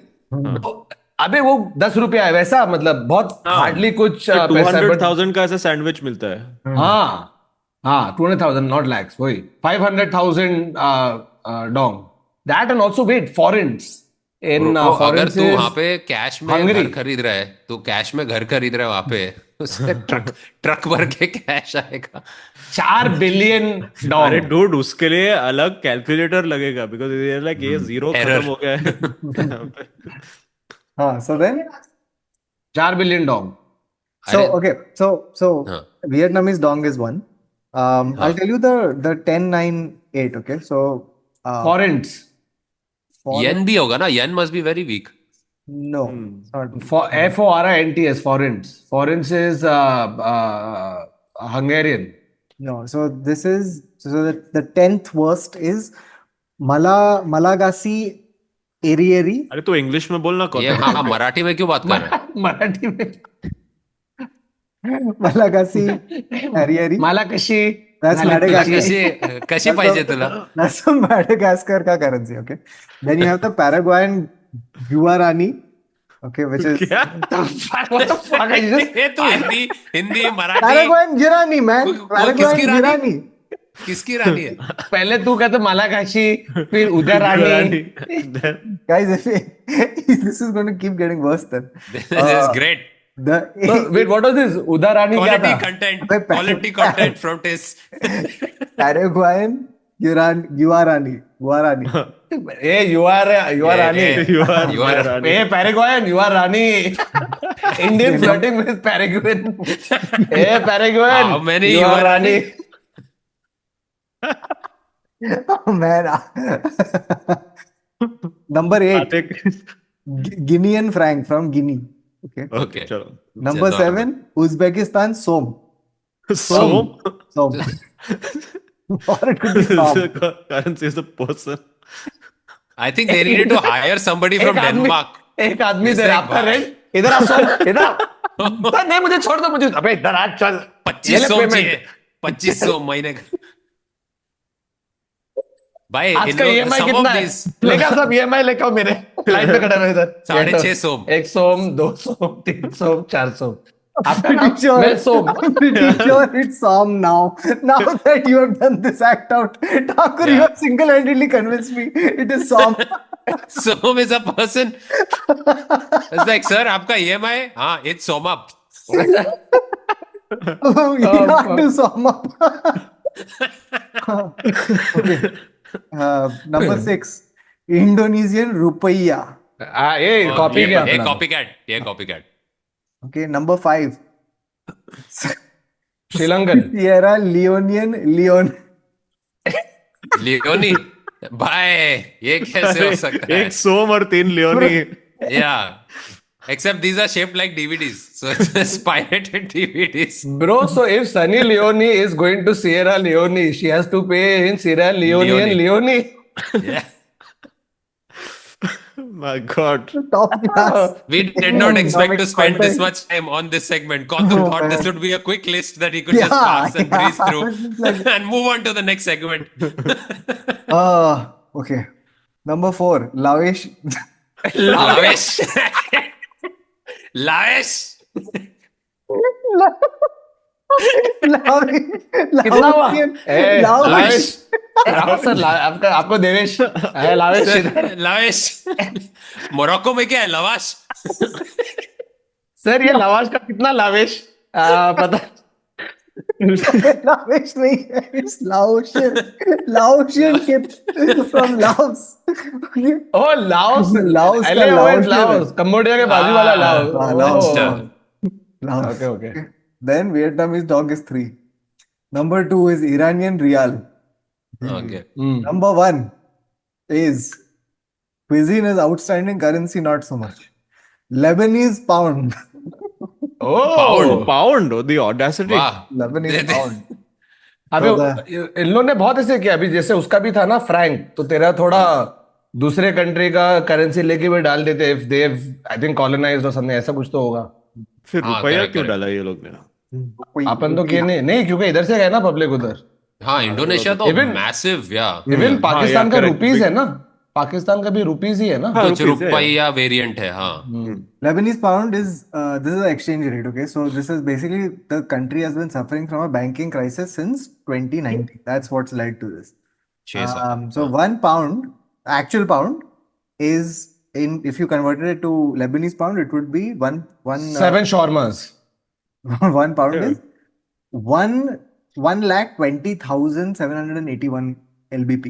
अबे वो 10 रुपया है वैसा, मतलब बहुत हाँ। हार्डली कुछ तो पैसा है, but 200,000 का ऐसा सैंडविच मिलता है। हाँ हाँ 200,000 नॉट लैक्स, वही 500,000 dong, that and also wait forints in bro, अगर फॉरेन्स तू वहां इज पे कैश में हंगरी। घर खरीद रहा है, तू कैश में घर खरीद रहा है वहां पे, उससे ट्रक ट्रक भर के कैश आएगा। 4 बिलियन अरे डोंग। डूड, उसके लिए अलग कैलकुलेटर लगेगा, बिकॉज ये लाइक ये जीरो Error. खत्म हो गया है यहाँ पे। So then, 4 billion Dong. so अरे okay, so हाँ Vietnamese dong is one. I'll हाँ, tell you the 10, 9, 8. Okay, so फॉरेन्स foreign, येन भी होगा ना, yen must be very weak. no, it's not. FORINTS forints, forints is Hungarian. No, so this is so the 10th worst is Malagasy Eri. अरे तो English में बोलना ये कौन। हाँ, मराठी में क्यों बात कर रहा है? मराठी में Malagasy Eri. मालाकशी That's झाली Madagascar. कशी. कशी पाहिजे तुला? That's the Madagascar ka currency. Okay. Then you have the Paraguayan Guarani. Okay, which is क्या? What the fuck is this? ये तू Hindi Hindi Marathi Paraguayan Guarani, man. किसकी Paraguayan रानी? Guarani. किसकी रानी है? पहले तू कहते मालाकाशी, फिर उदय रानी। Guys, if this is going to keep getting worse, then This is great. the Wait, what was this? उदय रानी क्या Quality था? content. अबे, Quality content from this. Paraguayan Guarani. A you are Rani. You are You are- Rani. A Paraguayan, you are Rani. Indian flirting with Paraguayan। A Paraguayan, How many you you are are Rani. Oh man. Number 8, Atiq. Guinean franc from Guinea. Okay. Okay. चलो। Number Chalo. 7, Uzbekistan Som. Som. Som. Or it could be Som. Currency is a person. I think they needed to hire somebody from Denmark. एक आदमी It's दे रहा like, आपका भाई। Rent, इधर आप सो, इधर आप। सर, नहीं मुझे छोड़ दो, मुझे अबे इधर आज चल। ये ले 2500 payment। चाहिए, 2500 महीने का। भाई आज इन का लोग EMI some of कितना है? these लेकर सब EMI लेकर आओ मेरे लाइन पे खड़े रहो इधर। 650 एक सोम, 2 सोम, 3 सोम, 4 सोम। आपका I'm नाम pretty sure, मैं सोम। I'm pretty sure it's Som now. Now that you have done this act out, Thakur, you Yeah. have single-handedly convinced me it is Som. Som is a person. It's like, sir, आपका EMI? हाँ, it's sum up. You have to sum up. Okay. Number 6, Indonesian rupiah. ये copy किया ये अपना। copycat. Okay, number 5, Sri Lankan. Sierra Leone. Leone, भाई ये कैसे हो सकता है? एक सोम और 3 Leone. Yeah. Except these are shaped like DVDs. So it's just pirated DVDs. Bro, so if Sunny Leone is going to Sierra Leone, she has to pay in Sierra Leonean Leone. Yeah. My God. Top class. We did not expect to Economic spend this content. much time on this segment. Kautuk Oh, thought this man. would be a quick list that he could just Yeah, pass and breeze yeah. through and move on to the next segment. Okay. Number 4, Lavish. Lavish. Lavish. कितना हुआ? ए, लावेश। Sir, आपका आपको देवेश है, लावेश इधर। Lavish. Morocco में क्या है? Lavash. Sir ये लवाश का कितना लावेश पता? Lavish नहीं है, it's Laotian. Laotian kip from Laos. Oh Laos, Laos का LAOS, लाओस है। लाओस, कंबोडिया के बाजू वाला लाओस। हाँ, Laos. Oh, Laos. okay. Then Vietnamese dog is 3. Number 2 is Iranian rial. Okay. Number 1 is cuisine is outstanding, currency not so much. Lebanese pound. Oh, Pound, the audacity. वाह. Lebanese pound. अबे तो इन लोगों ने बहुत ऐसे किया, अभी जैसे उसका भी था ना फ्रैंक, तो तेरा थोड़ा दूसरे कंट्री का करेंसी लेके भी डाल देते, if they I think colonised और समथिंग, ऐसा कुछ तो होगा। फिर हाँ, रुपया correct, क्यों correct. डाला ये लोग ने? अपन तो किए नहीं, क्योंकि इधर से गए ना पब्लिक उधर। हाँ, इंडोनेशिया तो Even- मैसिव, या इवन पाकिस्तान का correct. रुपीज है ना। पाकिस्तान का भी रुपीज ही है ना? हाँ, कुछ rupees है, रुपया वेरिएंट है, हाँ. Lebanese pound is this is the exchange rate. Okay, so this is basically the country has been suffering from a banking crisis since 2019. That's what's led to this. 6 साल. So one pound, actual pound, is in if you converted it to Lebanese pound, it would be one 7 shawarmas. 1 pound is one lakh 20,781 LBP.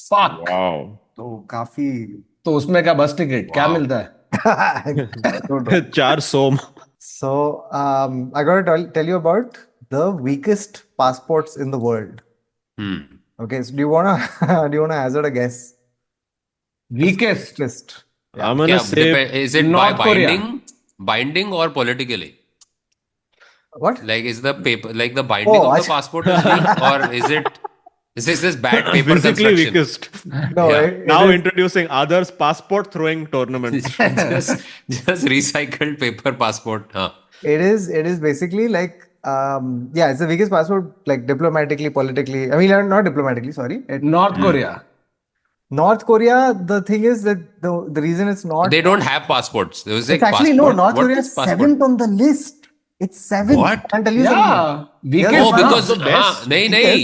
Fuck. Wow. तो काफी तो उसमें क्या बस ticket क्या Wow. मिलता है? don't know. 4 Som. So I gotta tell you about the weakest passports in the world. Hmm. Okay, so do you wanna hazard a guess? Weakest. Weakest. I'm gonna say Is it by North Korea. binding or politically? What? Like, is the paper, like the binding Oh, of the acha. passport is weak, or is this bad paper physically construction? weakest. No, Yeah. it Now is- introducing Adar's passport throwing tournament. just recycled paper passport. Huh. it is basically like yeah, it's the weakest passport like diplomatically, politically. I mean, not diplomatically, sorry. North Korea. North Korea, the thing is that the reason it's not They don't have passports. There was it's like actually no, passport. North What Korea is is passport? 7th on the list. It's 7th. What? I'll tell you Yeah. something. Weakest. Oh, Yes, because the best. nahi nahi.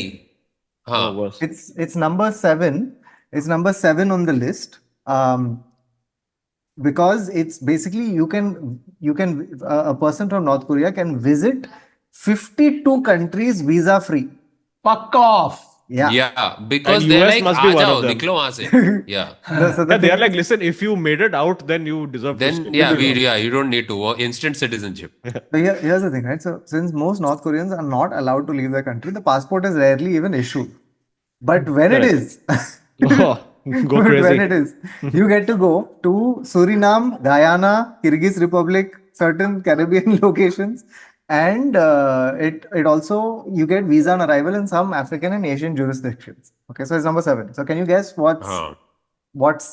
Huh. Oh, worse. It's number 7. It's number 7 on the list. Because it's basically you can a person from North Korea can visit 52 countries visa free. Fuck off. Yeah. Yeah, because And they're US like, must be "aa one jao, of them." niklo wahan se." Yeah. No, so the Yeah, they are thing- like, listen, if you made it out, then you deserve to Then stay. yeah, you don't need to instant citizenship. So here's the thing, right? So since most North Koreans are not allowed to leave the country, the passport is rarely even issued. But when it is, Oh, go but crazy. when it is, you get to go to Suriname, Guyana, Kyrgyz Republic, certain Caribbean locations, and it also you get visa on arrival in some African and Asian jurisdictions. Okay, so it's number 7. So can you guess Huh. what's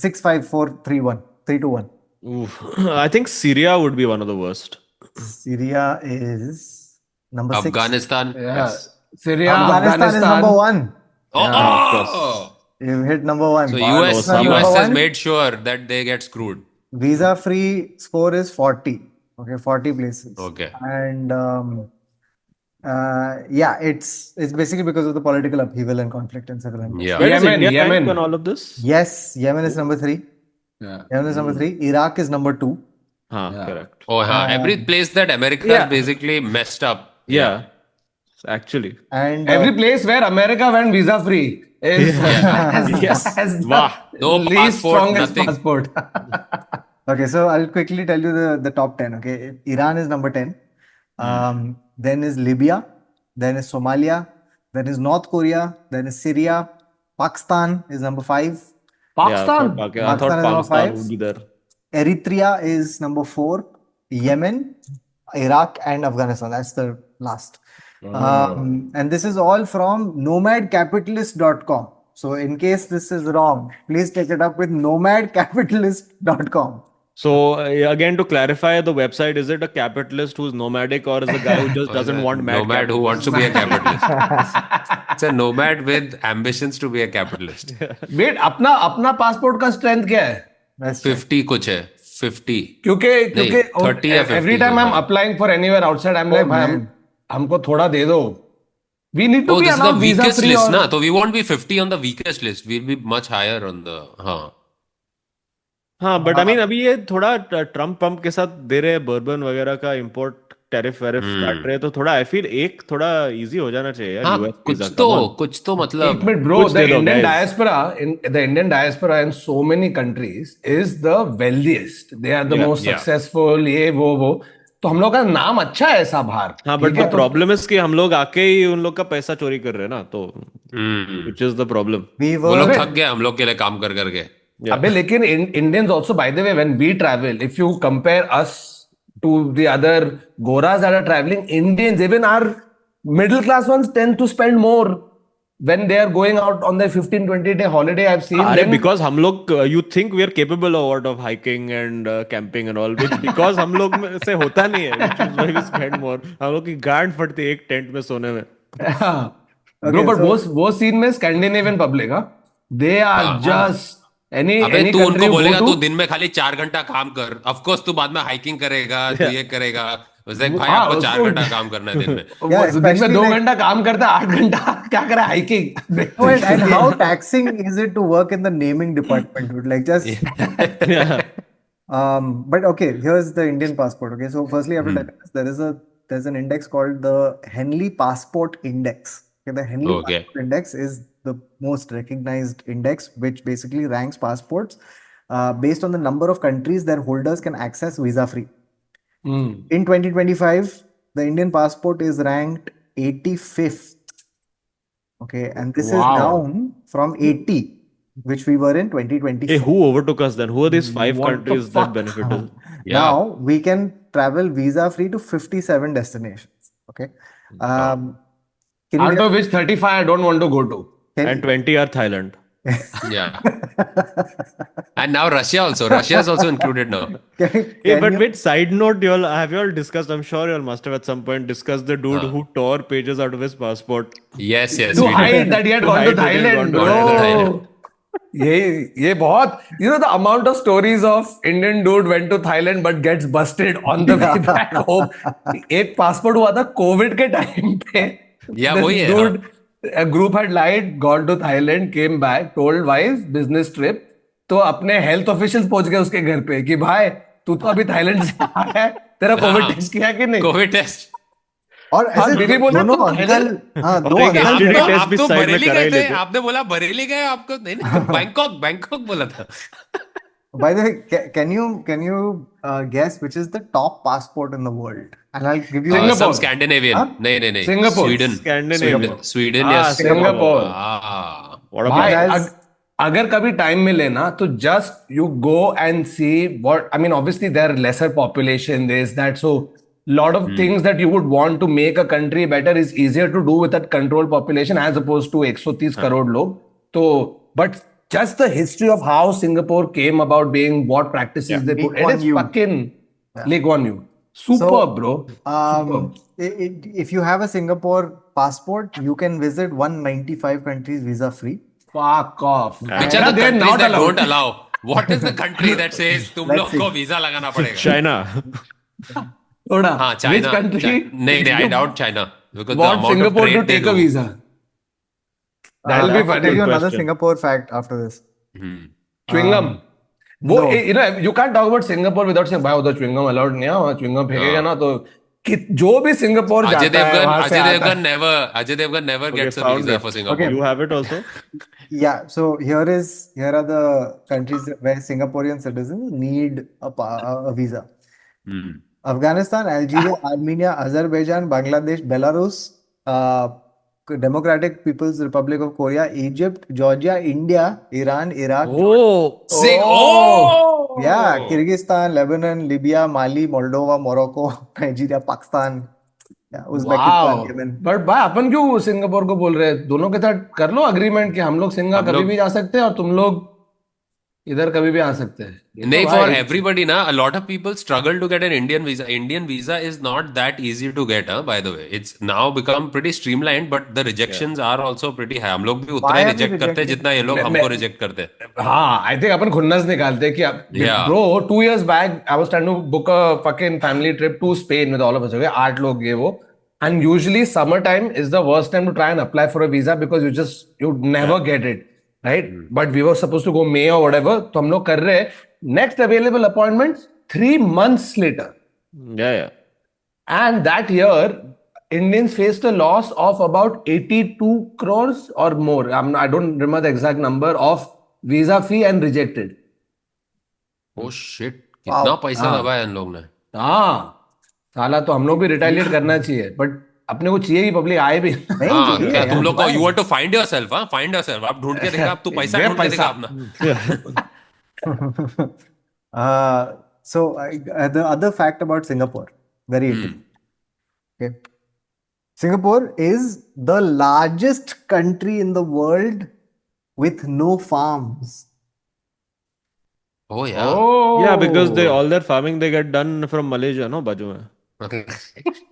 6 5 4 3 1 3 2 1? Oof. I think Syria would be one of the worst. Syria is number 6. Afghanistan. Yeah. Yes. Syria, Afghanistan is number 1. Oh, of course. You hit number 1. So US US number US has one. made sure that they get screwed. Visa free score is 40. Okay, 40 places. Okay. And yeah, it's basically because of the political upheaval and conflict in several countries. Yeah. Where does Yemen, India rank Yemen. on all of this? Yes, Yemen is number 3. Yeah. Yemen is number 3. Iraq is number 2. Huh, correct. Oh, huh. Every place that America yeah. has basically messed up. Yeah, actually. And Every place where America went visa free is Yes. has the Wow. No least passport, strongest nothing. passport. okay, so I'll quickly tell you the top 10. Okay, Iran is number 10. Then is Libya. Then is Somalia. Then is North Korea. Then is Syria. Pakistan is number 5. Pakistan. I Pakistan thought is number Pakistan 5. would be there. Eritrea is number 4. Yemen, Iraq, and Afghanistan. That's the last. And this is all from nomadcapitalist.com. So, in case this is wrong, please take it up with nomadcapitalist.com. So again, to clarify, the website, is it a capitalist who's nomadic, or is a guy who just doesn't want mad nomad who wants to be a capitalist. It's a nomad with ambitions to be a capitalist. Wait, अपना passport का strength क्या है? That's right. 50 कुछ है. 50. क्योंकि नहीं, 30 या 50 every time I'm हाँ. applying for anywhere outside, I'm like, भाई हमको थोड़ा दे दो. We need to Oh, be this is the allowed visa weakest free list, or na? So we won't be 50 on the weakest list. We'll be much higher on the. हाँ. हाँ, but I mean अभी ये थोड़ा Trump pump के साथ दे रहे हैं bourbon वगैरह का इंपोर्ट टैरिफ वैरिफ काट रहे हैं, तो थोड़ा आई फील एक थोड़ा इजी हो जाना चाहिए यार. हाँ, यूएस वीजा कुछ तो मतलब. एक मिनट bro, कुछ the दे दो, Indian guys. diaspora in so many countries is the wealthiest. They are the Yeah, most yeah. successful. ये वो तो हम लोग का नाम अच्छा है ऐसा बाहर. हाँ, बट द प्रॉब्लम इज कि हम लोग आके ही उन लोग का पैसा चोरी कर रहे हैं ना, तो which is the problem. We वो लोग were थक गए हम लोग के लिए काम कर करके. अबे लेकिन Indians also, by the way, when we travel, if you compare us to the other goras that are traveling, Indians, even our middle class ones, tend to spend more when they are going out on their 15-20 day holiday. I've seen अरे them. because हम लोग you think we are capable of hiking and camping and all, which because हम लोग में से होता नहीं है, which is why we spend more. हम लोग की गांड फटती है एक टेंट में सोने में. Bro, Okay, but so वो scene में Scandinavian public, huh? They are हाँ। just अबे any तू country उनको you go बोलेगा to. तू दिन में खाली 4 घंटा काम कर, ऑफ कोर्स तू बाद में हाइकिंग करेगा, तू ये करेगा। उसे भाई हाँ आपको चार उसको घंटा काम करना है दिन में। yeah, दिन में especially 2 घंटा काम करता है, 8 घंटा क्या करे hiking no, and how taxing is it to work in the naming department, dude? Like just Yeah. but okay, here's the Indian passport. Okay, so firstly, I have to tell Hmm. you this, there's an index called the Henley Passport Index. Okay, the Henley Okay. Passport Index is the most recognized index, which basically ranks passports based on the number of countries their holders can access visa free. In 2025, the Indian passport is ranked 85th. Okay, and this is Wow. down from 80, which we were in Hey, 2024. who overtook us then? Who are these 5 What the countries fuck? that benefited? Yeah. Now we can travel visa free to 57 destinations. Okay. Can you Out of which 35 I don't want to go to. And 20 are Thailand. Yeah. And now Russia also. Russia is also included now. Hey, but wait, side note, have you all discussed? I'm sure you all must have at some point discussed the dude who tore pages out of his passport. Yes, yes. To we did. hide that he had To gone to hide that he had Thailand, gone to bro. Thailand. ये बहुत, you know, the amount of stories of Indian dude went to Thailand but gets busted on the way back home. एक passport हुआ था Covid के time पे. Yeah, This वही है, dude, a group had lied, gone to Thailand, came back, told wife business trip. तो अपने health officials पहुंच गए उसके घर पे कि भाई तू तो अभी थाईलैंड से आया है, तेरा कोविड टेस्ट किया कि नहीं? Covid test. और हाँ, ऐसे बीवी बोला दोनों तो अंकल, हाँ और दो एक अंकल STD थे. टेस्ट आप भी तो साइड में बरेली करा गए ही थे, लेते। आपने बोला बरेली गए, आपको नहीं नहीं बैंकॉक बैंकॉक बोला था। By the way, can you guess which is the top passport in the world? And I'll give you Singapore. Some Scandinavian। Huh? नहीं नहीं नहीं Singapore. Sweden Scandinavian. Sweden Ah, या Singapore. हाँ। What a भाई passport. अगर कभी time मिले ना तो just you go and see what I mean obviously there lesser population there is that so lot of things that you would want to make a country better is easier to do with that controlled population as opposed to 130 crore log. So but just the history of how Singapore came about being, what practices they Lee put, it Kuan is Yew. fucking Lee Kuan Yew. Superb, bro. Superb. If you have a Singapore passport, you can visit 195 countries visa free. Fuck off. Which are the They're countries not that allowed. don't allow? What is the country that says तुम Let's लोग see. को visa लगाना पड़ेगा? China. थोड़ा. हाँ Which China. country नहीं नहीं I doubt China because the want amount of Singapore to trade they take a do। visa? That'll be I'll tell funny. you another question. Singapore fact after this. Chewing gum. वो no. you know you can't talk about Singapore without saying भाई उधर chewing gum allowed नहीं है, वहाँ chewing gum फेंकेगा ना तो जो भी सिंगापुर जाता है वहां से आता है. Ajay Devgan never Okay, gets a found visa it. for Singapore। You have it also? Yeah, so here are the countries where Singaporean citizens need a visa. Hmm. Afghanistan, Algeria, Armenia, Azerbaijan, Bangladesh, Belarus, Democratic People's Republic of Korea, Egypt, Georgia, India, Iran, Iraq, yeah, Kyrgyzstan, Lebanon, Libya, Mali, Moldova, Morocco, Nigeria, Pakistan, yeah, Uzbekistan, wow. Yemen. But भाई अपन क्यों Singapore को बोल रहे हैं? दोनों के साथ कर लो अग्रीमेंट कि हम लोग सिंगा हम कभी लोग- भी जा सकते हैं और तुम लोग इधर कभी भी आ सकते हैं. ये तो नहीं भाई for everybody ना a lot of people struggle to get an Indian visa। Indian visa is not that easy to get by the way। It's now become pretty streamlined but the rejections are also pretty high। हम लोग भी उतना Why he are we reject करते हैं rejecting? जितना ये लोग हमको रिजेक्ट करते हैं। हाँ, I think अपन खुन्नस निकालते हैं कि Yeah. bro 2 years back I was trying to book a fucking family trip to Spain with all of us. Okay, 8 लोग ये वो. And usually summertime is the worst time to try and apply for a visa because you never get it, right? But we were supposed to go May or whatever. तो हम लोग कर रहे हैं. Next available appointment 3 months later. Yeah. And that year, Indians faced a loss of about 82 crores or more. I don't remember the exact number of visa fee and rejected. Oh shit, कितना पैसा हाँ. दबा है इन लोग ने। हाँ, साला तो हम लोग भी रिटालिएट करना चाहिए, बट अपने को चाहिए कि पब्लिक आए भी. नहीं हाँ चाहिए क्या यार, तुम लोग को why? you want to find yourself हाँ find yourself आप ढूंढ के देखा आप तू पैसा दे ढूंढ के देखा पैसा. अपना। So the other fact about Singapore, very interesting. Okay. Singapore is the largest country in the world with no farms. Oh yeah। Oh. Yeah, because all their farming they get done from Malaysia, no, बाजू में.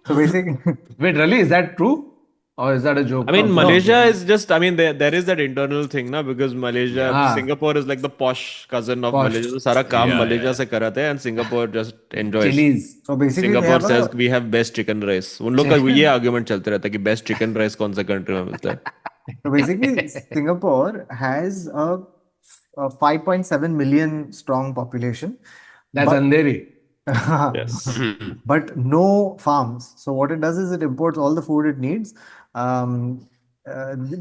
So basically, Wait, really? Is that true? Or is that a joke? I mean, No. Malaysia is just, I mean, there is that internal thing, na, because Malaysia, Yeah. Singapore is like the posh cousin of Posh. Malaysia. So, सारा काम Yeah, Malaysia yeah. से कराते हैं and Singapore just enjoys. Chilies. So basically, they Singapore have says a we have best chicken rice. उन लोग का ये argument चलते रहता है कि best chicken rice कौन सा country में मिलता है. so basically Singapore has a 5.7 million strong population, That's but Andheri. Yes. but no farms. So what it does is it imports all the food it needs. Um,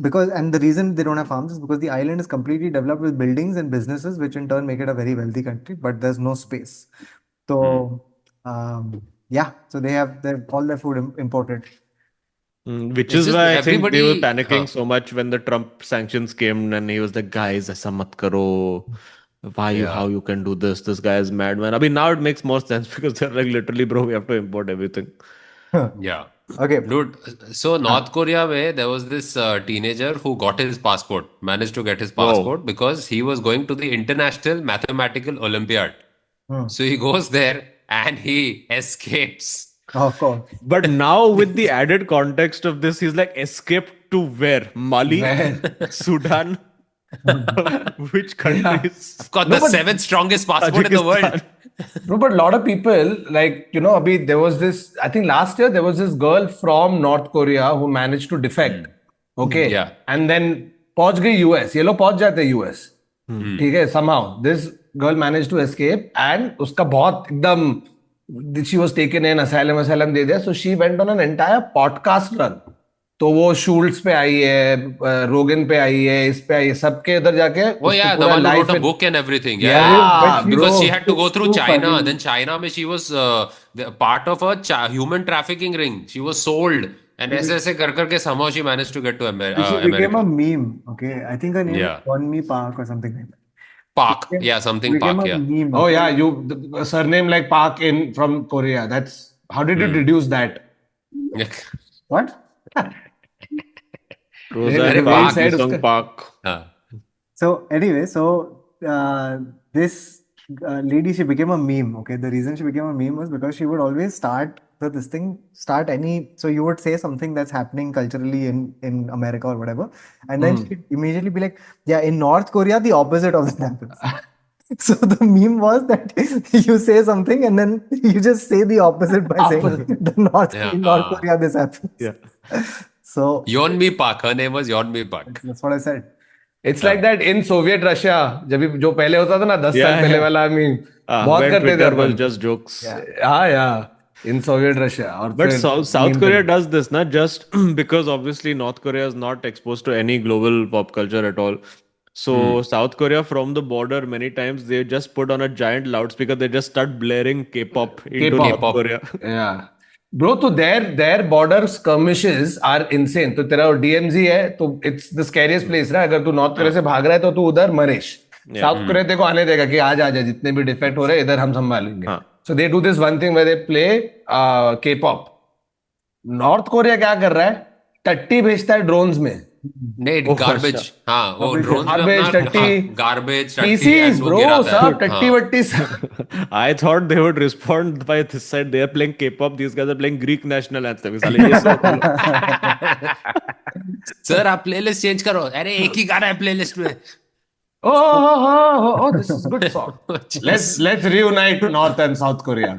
because and the reason they don't have farms is because the island is completely developed with buildings and businesses, which in turn make it a very wealthy country. But there's no space. So yeah, so they have all their food imported. Which It's is just why I think they were everybody. panicking so much when the Trump sanctions came and he was like, guys, aisa mat karo. Why you, Yeah. how you can do this? This guy is madman. I mean, now it makes more sense because they're like literally, bro, we have to import everything. Yeah. Okay. Dude, so North Korea, where there was this teenager who got his passport, managed to get his passport because he was going to the International Mathematical Olympiad. So he goes there and he escapes. Of course. But now with the added context of this, he's like escaped to where? Mali, Sudan, which countries? Of course, No, the but- seventh strongest passport in the world. Tajikistan. No, but a lot of people, like, Abhi, there was this, I think last year there was this girl from North Korea who managed to defect. Okay. Yeah. And then पहुंच गई US. ये लोग पहुंच जाते हैं US. ठीक है, somehow. This girl managed to escape and उसका बहुत एकदम, she was taken in, asylum दे दिया. So she went on an entire podcast run. तो वो शूल्स पे आई है, रोगन पे आई है, इस पे आई है, सबके इधर जाके Oh उसको yeah, the पूरा one who life wrote a in- book and everything. Yeah, Yeah, but because bro, she had to go it's through too China. funny. Then China, mein she was part of a human trafficking ring. She was sold, and ऐसे करके somehow she managed to get to She became a America. meme. Okay, I think her name Yeah. is Wonmi Park or something like that. Park, Became- yeah, something became Park, a yeah. meme. Oh yeah, the surname like Park in from Korea. That's how did you deduce that? What? Rosa अरे Park, वही said Isong उसका- Park. हाँ. So anyway, this lady, she became a meme. Okay, the reason she became a meme was because she would always start any. So you would say something that's happening culturally in America or whatever, and then she'd immediately be like, "Yeah, in North Korea, the opposite of that happens." So the meme was that you say something and then you just say the opposite by saying in North Korea this happens. Yeah. So Yeonmi Park. Her name was Yeonmi Park. that's what I said. It's like that in Soviet Russia. जब भी- जो पहले होता था ना 10 साल Yeah, पहले yeah. वाला, I mean, बहुत When करते थे Twitter was upon. just jokes. हाँ, yeah. In Soviet Russia. और But फिर South meme Korea पे- does this, not just because obviously North Korea is not exposed to any global pop culture at all. So South Korea from the border, many times they just put on a giant loudspeaker. They just start blaring K-pop into K-pop. North Korea. Yeah. Bro, तो their border skirmishes are insane. तो तेरा DMZ है, तो it's the scariest place ना. अगर तू north Korea से भाग रहा है तो तू उधर मरेश. साउथ कोरिया तेरे को आने देगा कि आज आजा, जितने भी डिफेक्ट हो रहे हैं इधर हम संभालेंगे. So they do this one thing where they play K-pop. North Korea क्या कर रहा है? टट्टी भेजता है ड्रोन्स में. नहीं, garbage. हाँ, वो drones में Garbage, अपना टट्टी. garbage, टट्टी PCs, and वो bro, गिराता है. सब टट्टी हाँ. वट्टी सब. I thought they would respond by this side. They are playing K-pop. These guys are playing Greek national anthem. साले ये सब बोलो. सर आप प्लेलिस्ट चेंज करो. अरे एक ही गाना है प्लेलिस्ट में. Oh, this is good song. Let's reunite North and South Korea.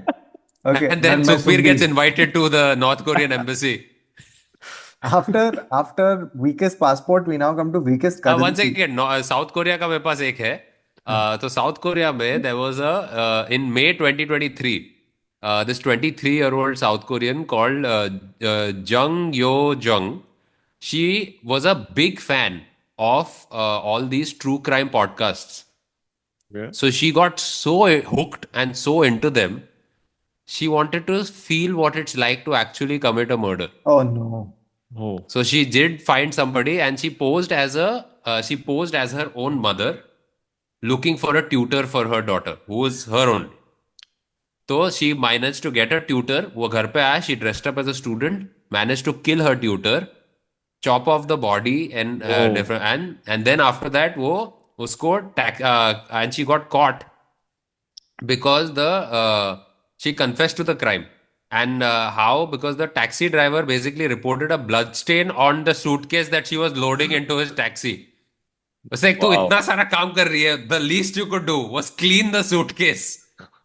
Okay. And then Done by Sukhbir Sukhbir. gets invited to the North Korean embassy. After weakest passport, we now come to weakest One currency. second, south Korea का मेरे पास एक है. तो south Korea में there was in May 2023 this 23-year-old South Korean called Jung Yo Jung. She was a big fan of all these true crime podcasts. Yeah. So she got so hooked and so into them. She wanted to feel what it's like to actually commit a murder. Oh no. Oh. So she did find somebody, and she posed as her own mother, looking for a tutor for her daughter, who was her only. So she managed to get a tutor. वो घर पे आया. She dressed up as a student, managed to kill her tutor, chop off the body, and different and then after that वो उसको and she got caught because she confessed to the crime. And how? Because the taxi driver basically reported a blood stain on the suitcase that she was loading into his taxi. It's like, तू Wow. इतना सारा काम कर रही है. The least you could do was clean the suitcase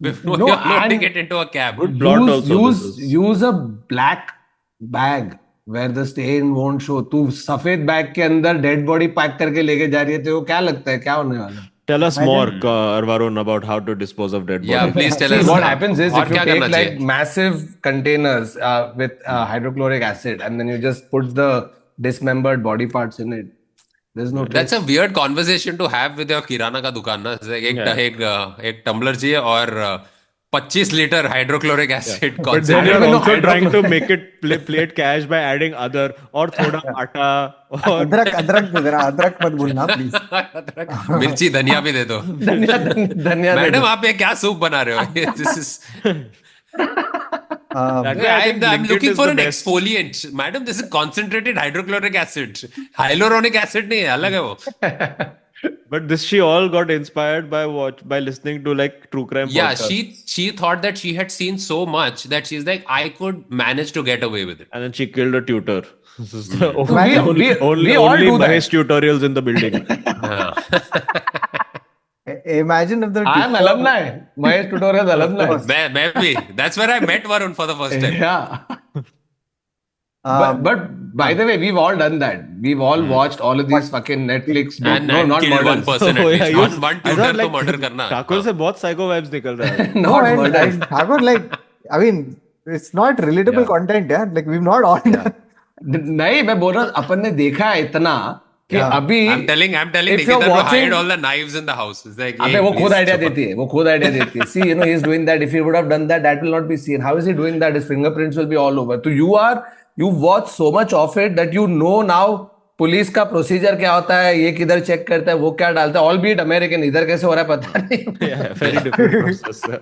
before No, you're loading and it into a cab. Good plot use also. use This is. use a black bag where the stain won't show. तू सफेद bag के अंदर dead body pack करके लेके जा रही है, तो वो क्या लगता है क्या होने वाला है? Tell us more, Imagine- Varun, about how to dispose of dead Yeah, bodies. please tell See, us. what happens is और if you क्या take करना like चाहिए? massive containers with hydrochloric acid and then you just put the dismembered body parts in it, there's no That's a trace. weird conversation to have with your किराना का दुकान ना. It's like Yeah. एक tumbler चाहिए और 25 litre hydrochloric acid But then I you're don't know, also trying to hydrochloric. make it play it cash by adding other और थोड़ा आटा और अदरक जरा अदरक मत भूलना प्लीज. मिर्ची धनिया भी दे दो. धनिया धनिया दे मैडम दो। आप ये क्या सूप बना रहे हो? This is That way I think I'm Blinkit looking is for the an best. exfoliant. Madam, this is concentrated hydrochloric acid. Hyaluronic acid नहीं है, अलग है वो. But this she all got inspired by listening to like true crime Yeah, podcasts. she thought that she had seen so much that she's like, I could manage to get away with it. And then she killed a tutor. This is the We- only, we- only, we all only do that. Mahesh tutorials in the building. Imagine if the I am alumni. Mahesh Tutorials alumni. मैं भी. That's where I met Varun for the first time. Yeah. Um, But by the way, we've all done that. We've all watched all of these fucking Netflix. And, no, and not killed one murders. person at Oh, yeah, least. you- One I tutor thought तो like murder करना. ठाकुर से बहुत psycho vibes निकल रहा है. no, Not and murders. Thakur, like, I mean, it's not relatable Yeah. content, yeah. Like we've not all done. नहीं, मैं बोल रहा हूँ अपन ने देखा है इतना कि Yeah. अभी I'm telling if Nikita you're to watching- hide all the knives in the house. It's like, अबे hey, वो खुद please, आइडिया चुप। देती है, वो खुद आइडिया देती है. See, you know, he's doing that. If he would have done that, that will not be seen. How is he doing that? His fingerprints will be all over. So you watch so much of it that you know now police का procedure क्या होता है, ये किधर check करता है, वो क्या डालता है. ऑल बीट अमेरिकन, इधर कैसे हो रहा है पता नहीं. Yeah, very different process.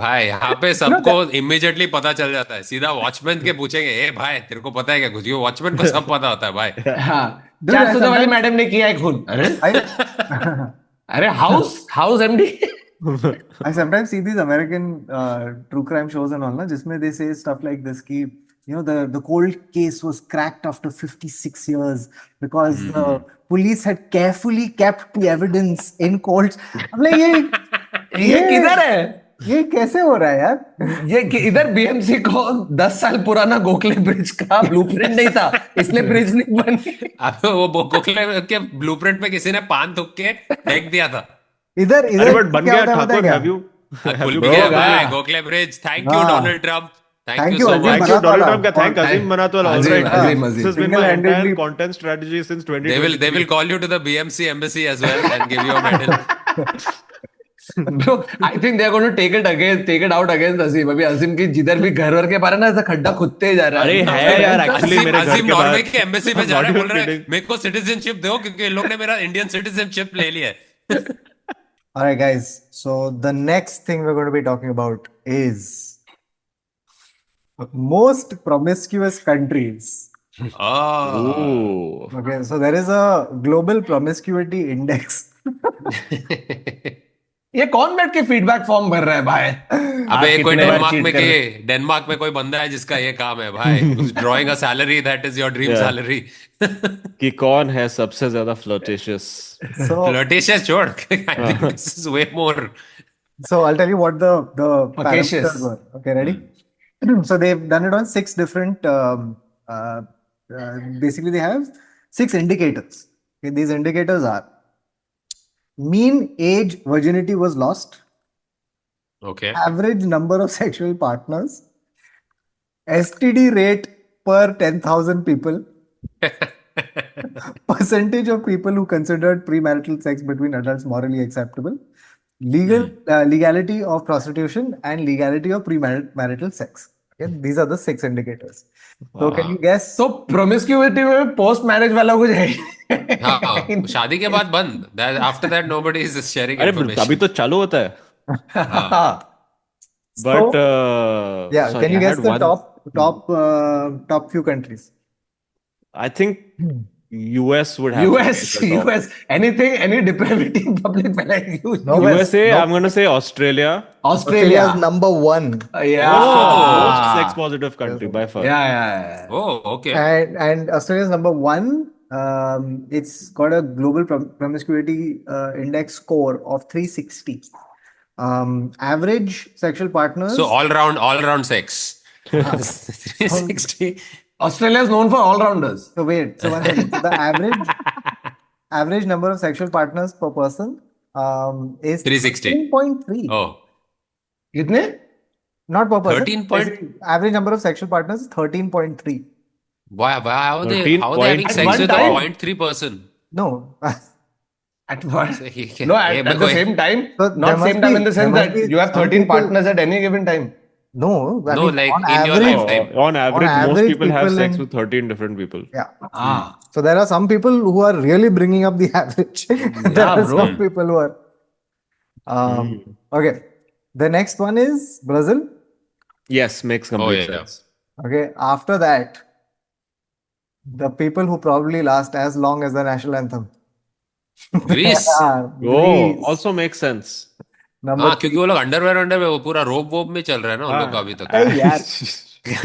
भाई यहाँ पे सबको इमीडिएटली पता चल जाता है. सीधा वॉचमैन के पूछेंगे, ए भाई तेरे को पता है क्या कुछ? ये वॉचमैन को सब पता होता है भाई. हाँ, Dude, 400 वाली sometimes- मैडम ने किया है खून. अरे I, अरे house MD. I sometimes see these American true crime shows and all, na, जिसमें they say stuff like this कि you know the cold case was cracked after 56 years because the police had carefully kept the evidence in courts. I'm like ये किधर है? ये कैसे हो रहा है यार? ये कि इधर बीएमसी को 10 साल पुराना गोखले ब्रिज का ब्लूप्रिंट नहीं था, इसलिए ब्रिज नहीं बनी. अब वो गोखले के ब्लूप्रिंट पे किसी ने पान थुक के फेंक दिया था. इधर अरे इधर but बन क्या गया होता है पता है ठाकुर. क्या? Have you खुल गया होगा. भाई गोखले ब्रिज. थैंक यू हाँ. Donald Trump. Thank thank you, you so Azim much. Thank you, Donald Manatwala. Trump. का Thank Thank- Azim Manatwala. All Azim, right. Azim, This Azim. has been my entire Single-handedly- content strategy since They 2020. will call you to the BMC embassy as well and give you a medal. Bro, I think they are going to take it out against Azim. अभी अजीम की जिधर भी घर वर के बारे ना ऐसा खड्डा खुदते ही जा रहा अरे है यार, actually मेरे घर अजीम के नॉर्वे बाहर- की एम्बेसी पे I'm जा रहे not बोल even रहे हैं kidding. मेरे को सिटीजनशिप दो क्योंकि इन लोग ने मेरा इंडियन सिटीजनशिप ले लिया है. All right, guys. So the next thing we're going to be talking about is most promiscuous countries. Oh. Ooh. Okay, so there is a global promiscuity index. ये कौन बैठ के फीडबैक फॉर्म भर रहा है भाई? अबे आप कोई कितने बार डेनमार्क cheat में कर रहे के डेनमार्क में कोई बंदा है जिसका ये काम है भाई. Drawing a salary that is your dream Yeah. Salary. कि कौन है सबसे ज्यादा flirtatious? So, फ्लर्टेशियस छोड़. I think this is way more. so I'll tell you what the Flirtatious. parameters were. Okay, ready? So they've done it on 6 different. Basically, they have 6 indicators. Okay, these indicators are mean age virginity was lost, Okay. average number of sexual partners, STD rate per 10,000 people, percentage of people who considered premarital sex between adults morally acceptable, legality of prostitution, and legality of premarital sex. Okay, these are the 6 indicators. So can you guess? तो प्रोमिस्क्यूइटी में post marriage वाला कुछ है? हाँ, शादी के बाद बंद. After that nobody is sharing अरे information. अभी तो चालू होता है. But Yeah, sorry, can you I guess had the one- top few countries? I think US would have to be US, at the top. US, anything, any depravity in public, US. USA, I'm gonna say Australia. Australia. Australia's number one. Yeah. Most sex positive country by far. Yeah. Oh, okay. And Australia's number one. It's got a global promiscuity index score of 360. Average sexual partners. So all round sex. 360. Australia is known for all-rounders. So wait, so one second. So the average number of sexual partners per person is 360. 13.3. Oh, कितने? Not per person. 13 point- Basically, average number of sexual partners is 13.3. why how are they 13 having point- sex At with one a time? 0.3 person? No. At what? So he can- No, Yeah, at but the wait. same time. So Not there same must time be- in the there sense must that be you have some 13 people- partners at any given time. No, I No, mean, like on in your average, lifetime. On average, most average, people have people sex in- with 13 different people. yeah. Ah. So there are some people who are really bringing up the average. There Yeah, are bro. some people who are. Okay. The next one is Brazil. Yes, makes Oh, complete yeah. sense. Okay. After that, the people who probably last as long as the national anthem. Greece. Ah, Oh, Greece. also makes sense. Number हाँ, क्योंकि वो लोग underwear वो पूरा रोप वोप में चल रहा है ना उन लोग का अभी तक Hey, यार.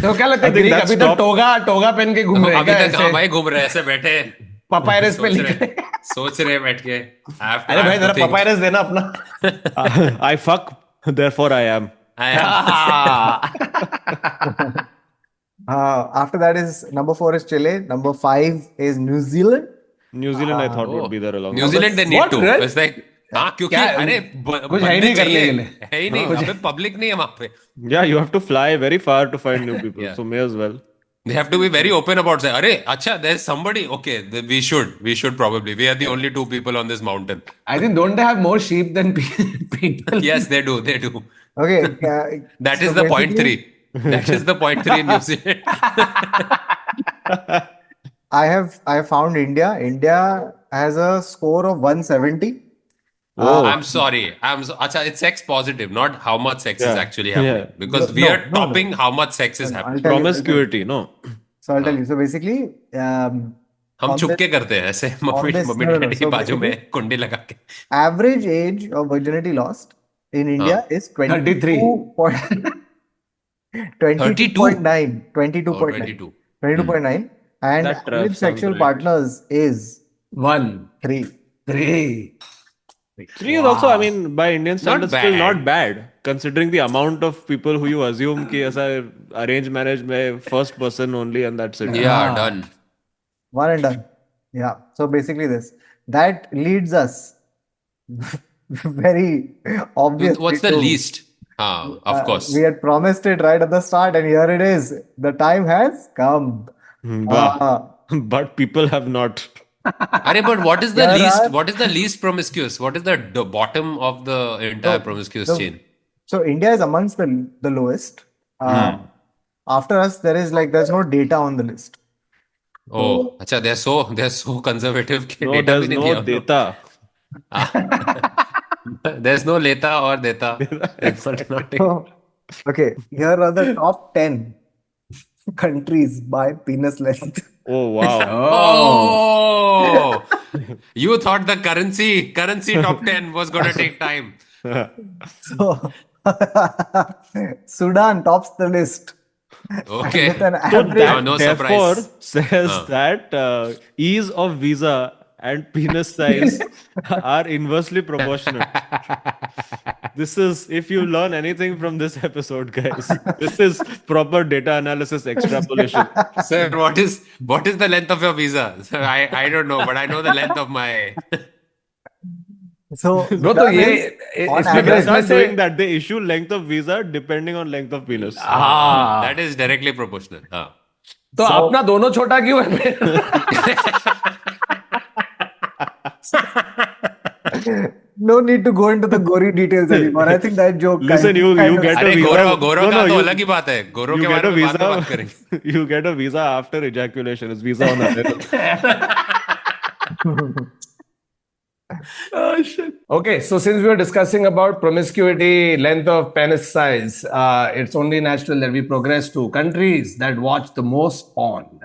तो क्या लगता है I think ग्रीक that's अभी तक top. टोगा पहन के घूम रहे हैं अभी क्या तक हाँ ऐसे भाई घूम रहे हैं ऐसे बैठे पपायरस पे सोच लिखे रहे सोच रहे बैठ के I have to- अरे I भाई have to जरा think. पपायरस देना अपना I fuck, therefore I am. I have- After that is number 4 is Chile. Number 5 is New Zealand. New Zealand, I thought Oh, would be there along. New Zealand they need What, to. really? It's like हाँ क्योंकि क्या? अरे कुछ है ही बंदे नहीं करने चाहिए के लिए। है ही नहीं अबे पब्लिक नहीं है वहाँ पे Yeah, you have to fly very far to find new people, Yeah. so may as well. they have to be very open about say अरे अच्छा there's somebody okay we should probably we are the only two people on this mountain I think don't they have more sheep than people yes they do Okay. that so is the point basically, 3 that is the point 3 in New Zealand I have found India. India has a score of 170. Oh, I'm sorry. Acha, it's sex positive, not how much sex is Yeah. actually happening. Yeah. Because we No, are no, no. topping how much sex is I'll happening. tell you. promiscuity, no. So I'll tell you. So basically, हम on चुपके this- करते हैं ऐसे mummy this- mummy no, no, no. Daddy की So बाजू में basically- कुंडी लगा के average age of virginity lost in India is 33. 22.9. 22.9. 22 22.9. And That average sounds sexual right. partners is 1 3. 3 3 is also, I mean, by Indian standards, still bad. not bad, considering the amount of people who you assume कि ऐसा arranged marriage में first person only and that's it. yeah done One and done. Yeah. So basically this. That leads us very obviously what's the to- least of course We had promised it right at the start, and here it is. The time has come. But people have not. Arey, but what is the There least are- what is the least promiscuous what is the bottom of the entire promiscuous so- chain So India is amongst the lowest. After us, there's no data on the list. oh acha they're so conservative कि No, data there's भी नहीं no दिया उन्होंने। data. There's no leta or deta. It's not- Okay, here are the top 10 countries by penis length. Oh, wow. Oh, you thought the currency top 10 was gonna take time. So Sudan tops the list. Okay. With an So average that no therefore surprise. says that ease of visa and penis size are inversely proportional. This is, if you learn anything from this episode, guys, this is proper data analysis extrapolation. Sir, what is the length of your visa? Sir, I don't know, but I know the length of my. So bro तो ये on इसमें average- They इसमें start से doing that. They issue length of visa depending on length of penis. हाँ That is directly proportional. तो अपना दोनों छोटा क्यों है no need to go into the gory details anymore. I think that joke. Listen, you get a अरे visa. गोरो No, का no, तो you- अलग ही बात है गोरो You के get बारे a में बाद में बात visa. करेंगे You get a visa after ejaculation. It's visa on arrival. Oh, shit. Okay, so since we were discussing about promiscuity, length of penis size, it's only natural that we progress to countries that watch the most porn.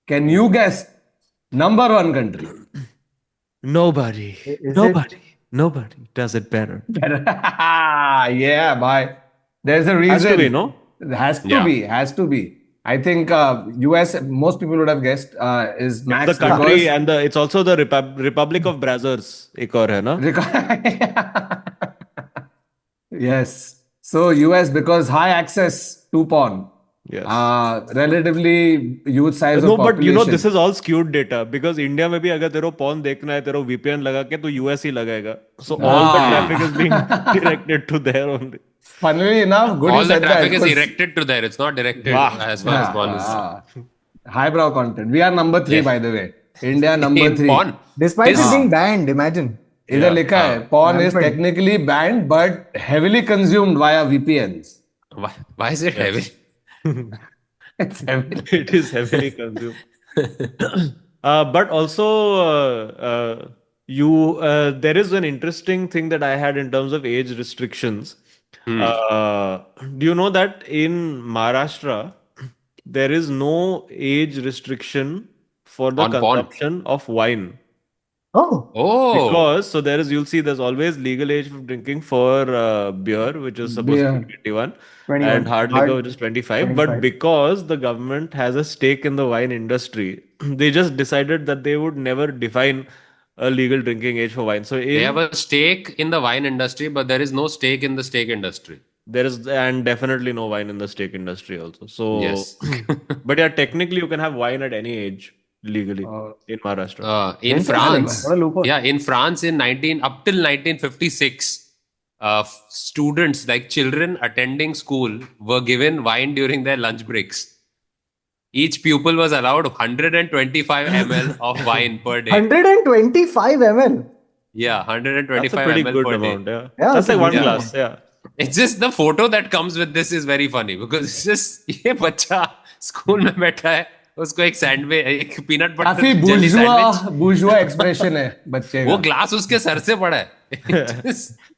Can you guess Number one country. Nobody. Is Nobody does it better. Yeah, bye. There's a Has to reason. be, no? It has to Yeah. be. Has to be. I think US. Most people would have guessed is The Max country because and it's also the Republic of Brazzers. एक और है ना? yes. So US because high access to porn. Yes. Relatively huge size No, of but you know population. this is all skewed data because India में भी अगर तेरे को porn देखना है तेरे को VPN लगा के तो US ही लगाएगा. So all the traffic is being directed to there only. Funnily enough, good All you the said traffic that. is 'cause- erected to there. It's not directed Wow. as far as porn is. Highbrow content. We are number 3, Yeah. by the way. India number In 3. porn. Despite it This- being banned, imagine. इधर Yeah. लिखा है porn is Rampant. technically banned but heavily consumed via VPNs. Why is it heavy? It's heavily. It is heavily consumed. But also, there is an interesting thing that I had in terms of age restrictions. Do you know that in Maharashtra, there is no age restriction for the On porn. consumption of wine? Oh, Oh, Because, so you'll see there's always legal age of drinking for beer, which is supposed to be 21, 21. and hard liquor, which is 25. But 25. because the government has a stake in the wine industry, they just decided that they would never define a legal drinking age for wine. So they have a stake in the wine industry, but there is no stake in the steak industry. there is, and definitely no wine in the steak industry also. So, Yes. but yeah, technically you can have wine at any age legally in Maharashtra. In Interesting. France, What a loophole. yeah, in France in 19 up till 1956, students like children attending school were given wine during their lunch breaks. Each pupil was allowed 125 ml of wine per day. 125 ml. Yeah, That's a 125 pretty ml good per amount. day. Yeah, Yeah, that's that's a like one good glass. Yeah. It's just the photo that comes with this is very funny because it's just ये बच्चा school में बैठा है उसको एक sandwich एक peanut काफी butter jelly sandwich बुर्जुआ expression है बच्चे वो का. ग्लास उसके सर से पड़ा है Just-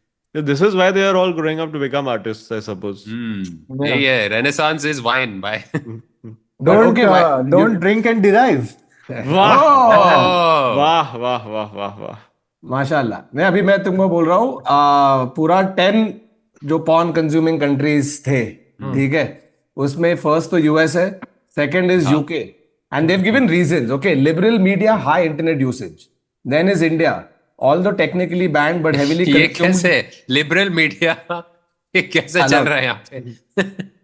This is why they are all growing up to become artists, I suppose. यही है Renaissance is wine by Don't okay, don't drink and derive. वाह Oh. वाह वाह वाह वाह वाह. माशाल्लाह. मैं तुमको बोल रहा हूँ पूरा 10 जो पॉर्न कंज्यूमिंग कंट्रीज थे, ठीक है, उसमें फर्स्ट तो यूएस है, second is UK and they've given reasons. Okay, liberal media, high internet usage. Then is India, although technically banned but heavily ये कैसे लिबरल मीडिया ये कैसे चल रहा है यहाँ पे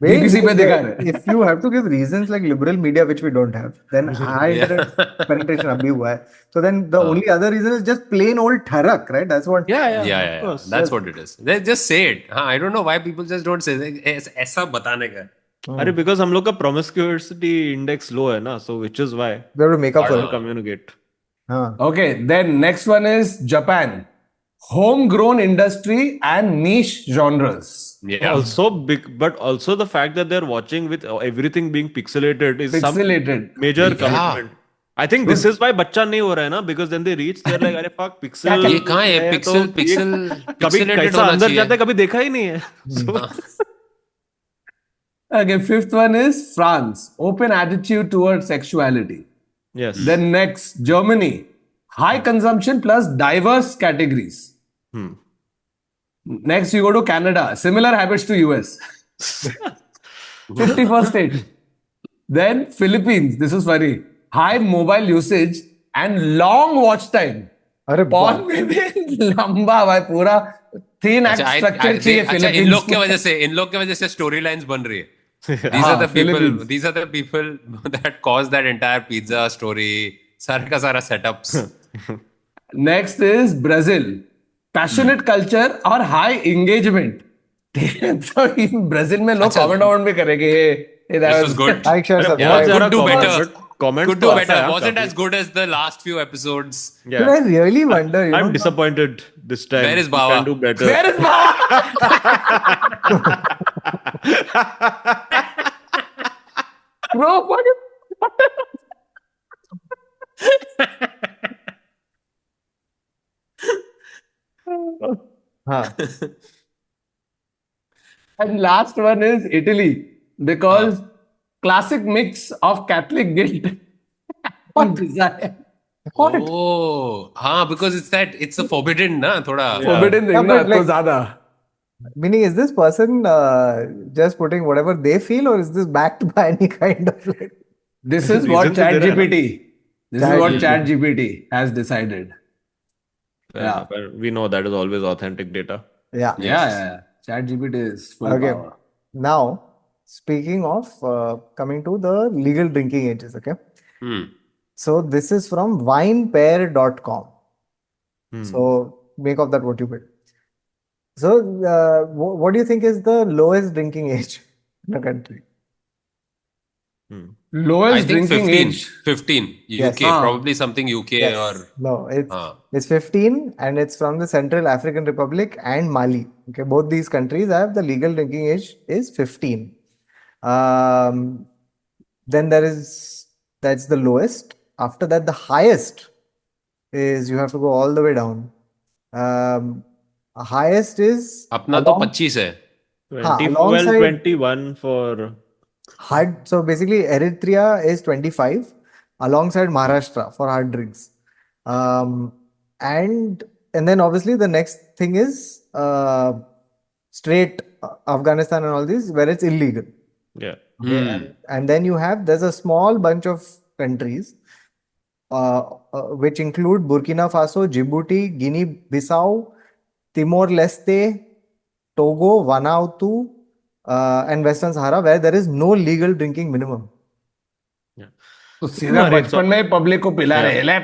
BBC पे दिखा रहे. If you have to give reasons like liberal media, which we don't have, then high internet penetration अभी हुआ है. So then the only other reason is just plain old tharak, right? That's what. yeah, that's what it is. They just say it. I don't know why people just don't say it. ऐसा बताने का अरे because हम लोग का promiscuity index low है ना, so which is why We have to make up for to it. communicate. हाँ. Okay, then next one is Japan. Homegrown industry and niche genres. yeah Also big, but also the fact that they're watching with everything being pixelated is some Pixelated. major commitment. I think this is why बच्चा नहीं हो रहा है ना, because then they reach they're like अरे fuck pixel ये कहाँ है तो पिक्सल ये पिक्सल कभी pixelated कैसा होना अंदर जाता है चाहिए कभी देखा ही नहीं है. So, Okay, fifth one is France. Open attitude towards sexuality. yes. Then next, Germany. High consumption plus diverse categories. Next, you go to Canada. Similar habits to US. 51st state. Then Philippines. This is funny. High mobile usage and long watch time. अरे Porn में भी लंबा भाई पूरा 3 act अच्छा structure चाहिए अच्छा इन Philippines लोग के में. वजह से स्टोरी लाइंस बन रही है हाँ, Philippines. these are the people that cause that entire pizza story सारा का सारा setups Next is Brazil. Passionate culture और high engagement. तो इन ब्राजील में लोग अच्छा. कमेंट ऑन भी करेंगे ये this was good Like, share, अरे subscribe. बहुत could सारा do comment, better. but comments could तो do आता better है, wasn't काफी. as good as the last few episodes But Yeah. I really wonder, you I'm know, disappointed this time. Where is You Bava? can do better. Where is bro? हाँ. And last one is Italy because classic mix of Catholic guilt and desire. What? Oh, हाँ, because it's a forbidden ना थोड़ा. Forbidden Yeah, thing ना but तो like, ज्यादा. meaning, is this person just putting whatever they feel, or is this backed by any kind of like This is Reason what तो दे रहा है ना. ChatGPT. This is chat? what ChatGPT has decided. Fair Yeah. enough. And we know that is always authentic data. Yeah. Yeah. ChatGPT is full Okay. power. Now, speaking of coming to the legal drinking ages, okay. Hmm. So this is from winepair.com. Hmm. So make of that what you will. So, what do you think is the lowest drinking age in the country? Hmm. I Lowest think drinking 15. age. 15 Yes. UK, probably something UK Yes. or No, हाँ. it's 15 and it's from the Central African Republic and Mali. Okay, both these countries have the legal drinking age is 15. Then that's the lowest. After that, the highest is you have to go all the way down. Highest is अपना तो along 25 है. 20, well, alongside 21 for. hard. So basically, Eritrea is 25 alongside Maharashtra for hard drinks. Um, and then obviously the next thing is straight Afghanistan and all these where it's illegal. Yeah. Okay, and then there's a small bunch of countries which include Burkina Faso, Djibouti, Guinea-Bissau, Timor-Leste, Togo, Vanuatu, and Western Sahara, where there is no legal drinking minimum. तो सीधा अरे, बचपन में public को पिला रहे ले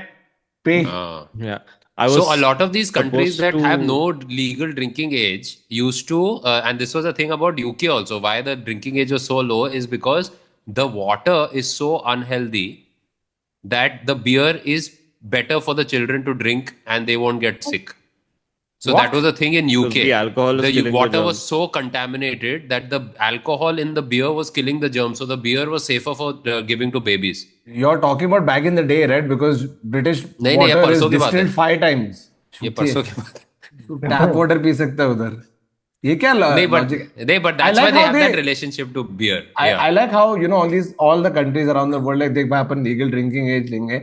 पे. हाँ. Yeah. I So was a lot of these countries supposed that have to. no legal drinking age used to, and this was a thing about UK also. Why the drinking age was so low is because the water is so unhealthy that the beer is better for the children to drink and they won't get sick. So that was a thing in UK. Because the alcohol is killing the water was germs. so contaminated that the alcohol in the beer was killing the germs. So the beer was safer for giving to babies. You're talking about back in the day, right? Because British नहीं नहीं, ये water is परसों की बात है. distilled 5 times. ये परसों की बात है. तू टैप वाटर पी सकता है उधर. ये क्या नहीं, logic? but that's why they have that relationship to beer. I like how all the countries around the world like देख भाई अपन legal drinking age लेंगे.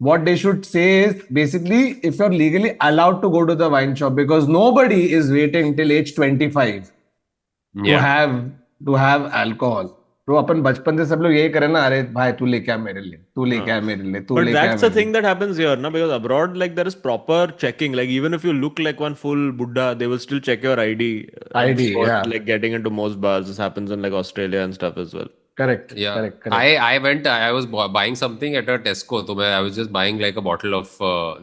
What they should say is basically if you're legally allowed to go to the wine shop because nobody is waiting till age 25 to Yeah. have alcohol. तो अपन बचपन से सब लोग यही करें ना, अरे भाई तू लेके आ मेरे लिए, तू लेके आ मेरे लिए, तू But लेके आ that's the मेरे thing that happens here, na? Because abroad, like there is proper checking. Like even if you look like one full Buddha, they will still check your ID. ID, before, yeah. Like getting into most bars, this happens in like Australia and stuff as well. Correct. Yeah. Correct. I was buying something at a Tesco. So I was just buying like a bottle of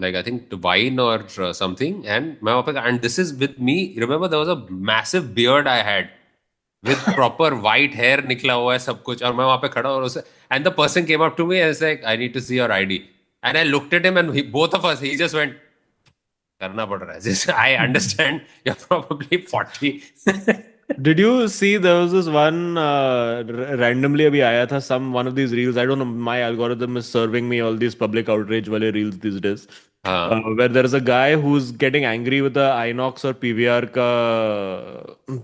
like I think wine or something. And this is with me. Remember there was a massive beard I had with proper white hair निकला हुआ है सब कुछ और मैं वहाँ पे खड़ा और उसे and the person came up to me and was like I need to see your ID and I looked at him and both of us he just went करना पड़ रहा है. Just, I understand you're probably 40. Did you see there was this one randomly अभी आया था one of these reels. I don't know, my algorithm is serving me all these public outrage वाले reels these days. Where there is a guy who's getting angry with the Inox or PVR ka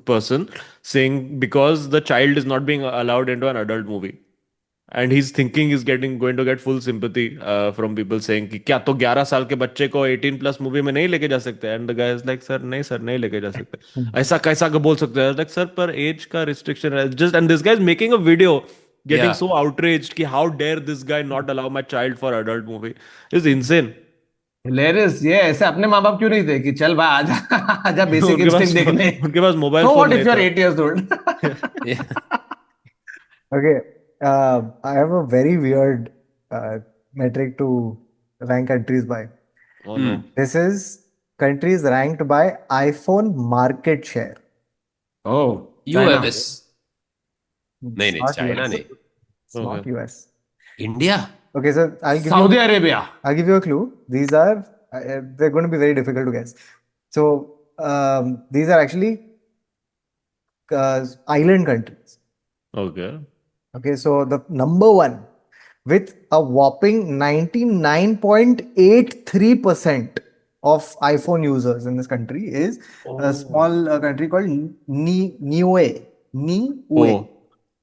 person saying because the child is not being allowed into an adult movie. And he's thinking he's going to get full sympathy from people saying कि क्या तो 11 साल के बच्चे को 18 plus movie में नहीं लेके जा सकते. And the guy is like sir नहीं लेके जा सकते. ऐसा कैसा बोल सकते हैं? Like सर पर एज का रिस्ट्रिक्शन है. Just and this guy is making a video getting Yeah. so outraged कि how dare this guy not allow my child for adult movie. It's insane. Hilarious. ये ऐसे अपने माँ बाप क्यों नहीं थे कि चल भाई आजा आजा बेसिक इंस्टिंक्ट देखने. उनके पास mobile So phone what if नहीं you're था. 8 years old? Okay, I have a very weird metric to rank countries by. Oh no. This is countries ranked by iPhone market share. Oh, China. US. नहीं It's नहीं not China US. नहीं. It's not US. India. Okay, so Saudi Arabia. I'll give you a clue. These are they're going to be very difficult to guess. So these are actually island countries. Okay. Okay, so the number one with a whopping 99.83% of iPhone users in this country is a small country called Niue. Niue. Oh.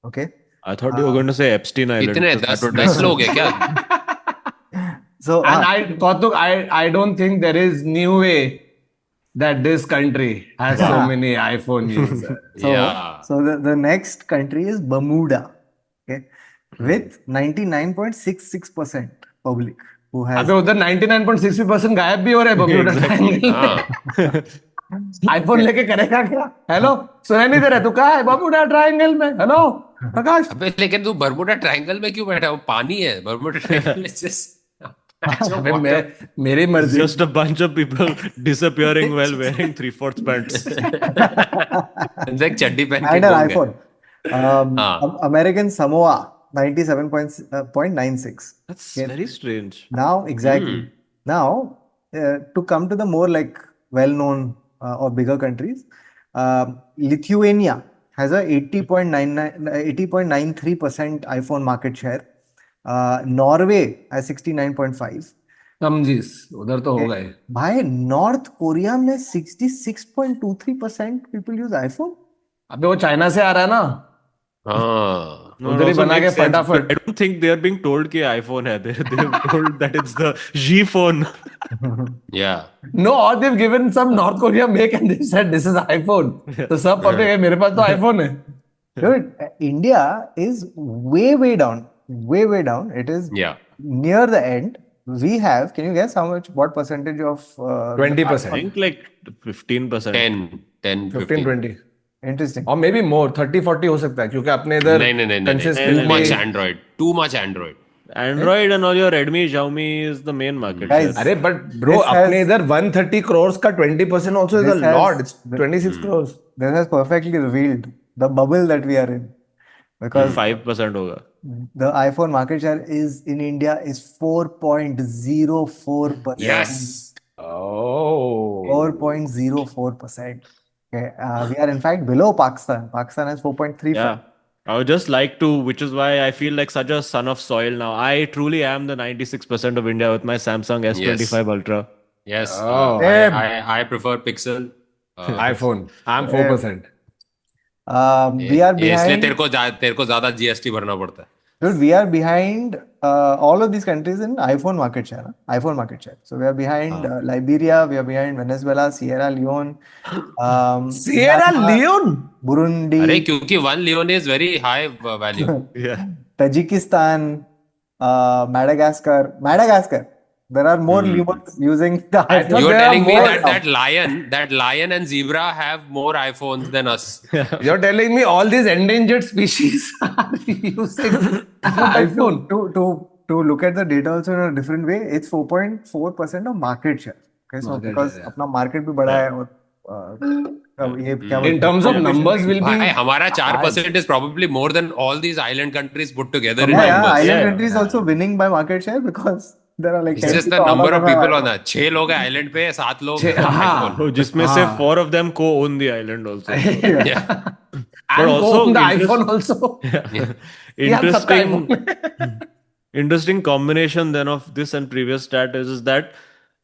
Okay. I thought you were going to say Epstein Island. इतने because that 10 would make 10 लोग sense. हैं क्या? So And Kautuk, I don't think there is new way that this country has so many iPhone users. Yeah. so the next country is Bermuda, okay, with 99.66% public who has अबे उधर 99.60% गायब भी हो रहे हैं Bermuda triangle हाँ. IPhone लेके करेगा क्या? हेलो, सुनाई नहीं दे रहा? तू कहाँ है? बर्म्यूडा ट्रायंगल में. हेलो प्रकाश. अबे लेकिन तू बर्मुडा ट्रायंगल में क्यों बैठा है? वो पानी है. बर्मुडा ट्रायंगल इज जस्ट अबे मेरी मर्जी. Just a bunch of people disappearing while wearing 3/4 pants. देख चड्डी पहन के and an घूम गए. iPhone. American Samoa 97.96. That's very strange. Now, exactly. Now, to come to the more like well-known or bigger countries, Lithuania has a 80.93% iPhone market share. Norway has 69.5. समझिस उधर तो होगा ही. भाई नॉर्थ कोरिया में 66.23% people use iPhone. अबे वो China से आ रहा है ना, हाँ. No, उधर ही it also बना के makes sense, but फटाफट. I don't think they are being told कि iPhone है. They're told that it's the G phone. Yeah. No, or they've given some North Korea make and they've said this is iPhone. तो सब public है, मेरे पास तो iPhone है. Dude, India is way down. Way down. It is Yeah. near the end. We have, can you guess what percentage of 20%. I think like 15%. 10, 15, 20. Interesting. और may be more 30-40 हो सकता है क्योंकि अपने इधर नहीं. Too much consistently. Android. Too much Android. Android and all your Redmi, Xiaomi is the main market Guys, share. अरे but bro This has- अपने इधर 130 crores का 20% also is a This has- lot. It's 26 crores. This has perfectly revealed the bubble that we are in. Because 5% होगा. the iPhone market share is in India is 4.04%. Yes. Oh. 4.04%. Okay. We are in fact below Pakistan. Pakistan has 4.35. Yeah. I would just like to, which is why I feel like such a son of soil now. I truly am the 96% of India with my Samsung S25 Ultra. Yes. Oh. I prefer Pixel. iPhone. I'm 4%. We are इसलिए behind. तेरे को ज्यादा GST भरना पड़ता है. Dude, we are behind all of these countries in iPhone market share. Huh? iPhone market share. So we are behind Liberia, we are behind Venezuela, Sierra Leone, Sierra Myanmar, Leone. Burundi, अरे क्योंकि 1 leon is very high value. Yeah. Tajikistan, Madagascar. There are more lemurs using the I thought iPhone. You're there are telling me more that lion and zebra have more iPhones than us. You're telling me all these endangered species are using iPhone. To look at the data also in a different way, it's 4.4% of market share. Okay, so Market because share, yeah. अपना market भी बड़ा है और ये क्या In terms of numbers will be भाई हमारा 4% is probably more than all these island countries put together in yeah, numbers. island Yeah, countries also winning by market share because there are like It's 10 just the people, all number of them have people on iPhone. that. 6 लोग हैं island पे, 7 लोग हाँ. iPhone. जिसमें से 4 of them co-own the island also. Yeah. and also also the interest- iPhone also. ये हम सबका Interesting, iPhone है. interesting combination then of this and previous stat is that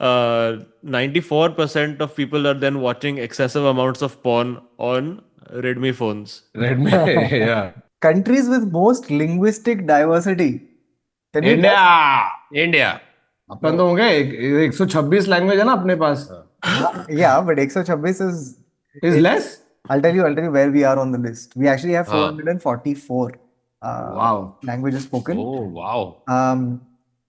94% of people are then watching excessive amounts of porn on Redmi phones. Redmi, yeah. Countries with most linguistic diversity. Can you India. guess? India. अपन तो होंगे 126 language है ना अपने पास. Yeah, but 126 Is less? I'll tell you where we are on the list. We actually have 444 Wow. languages spoken. Oh wow.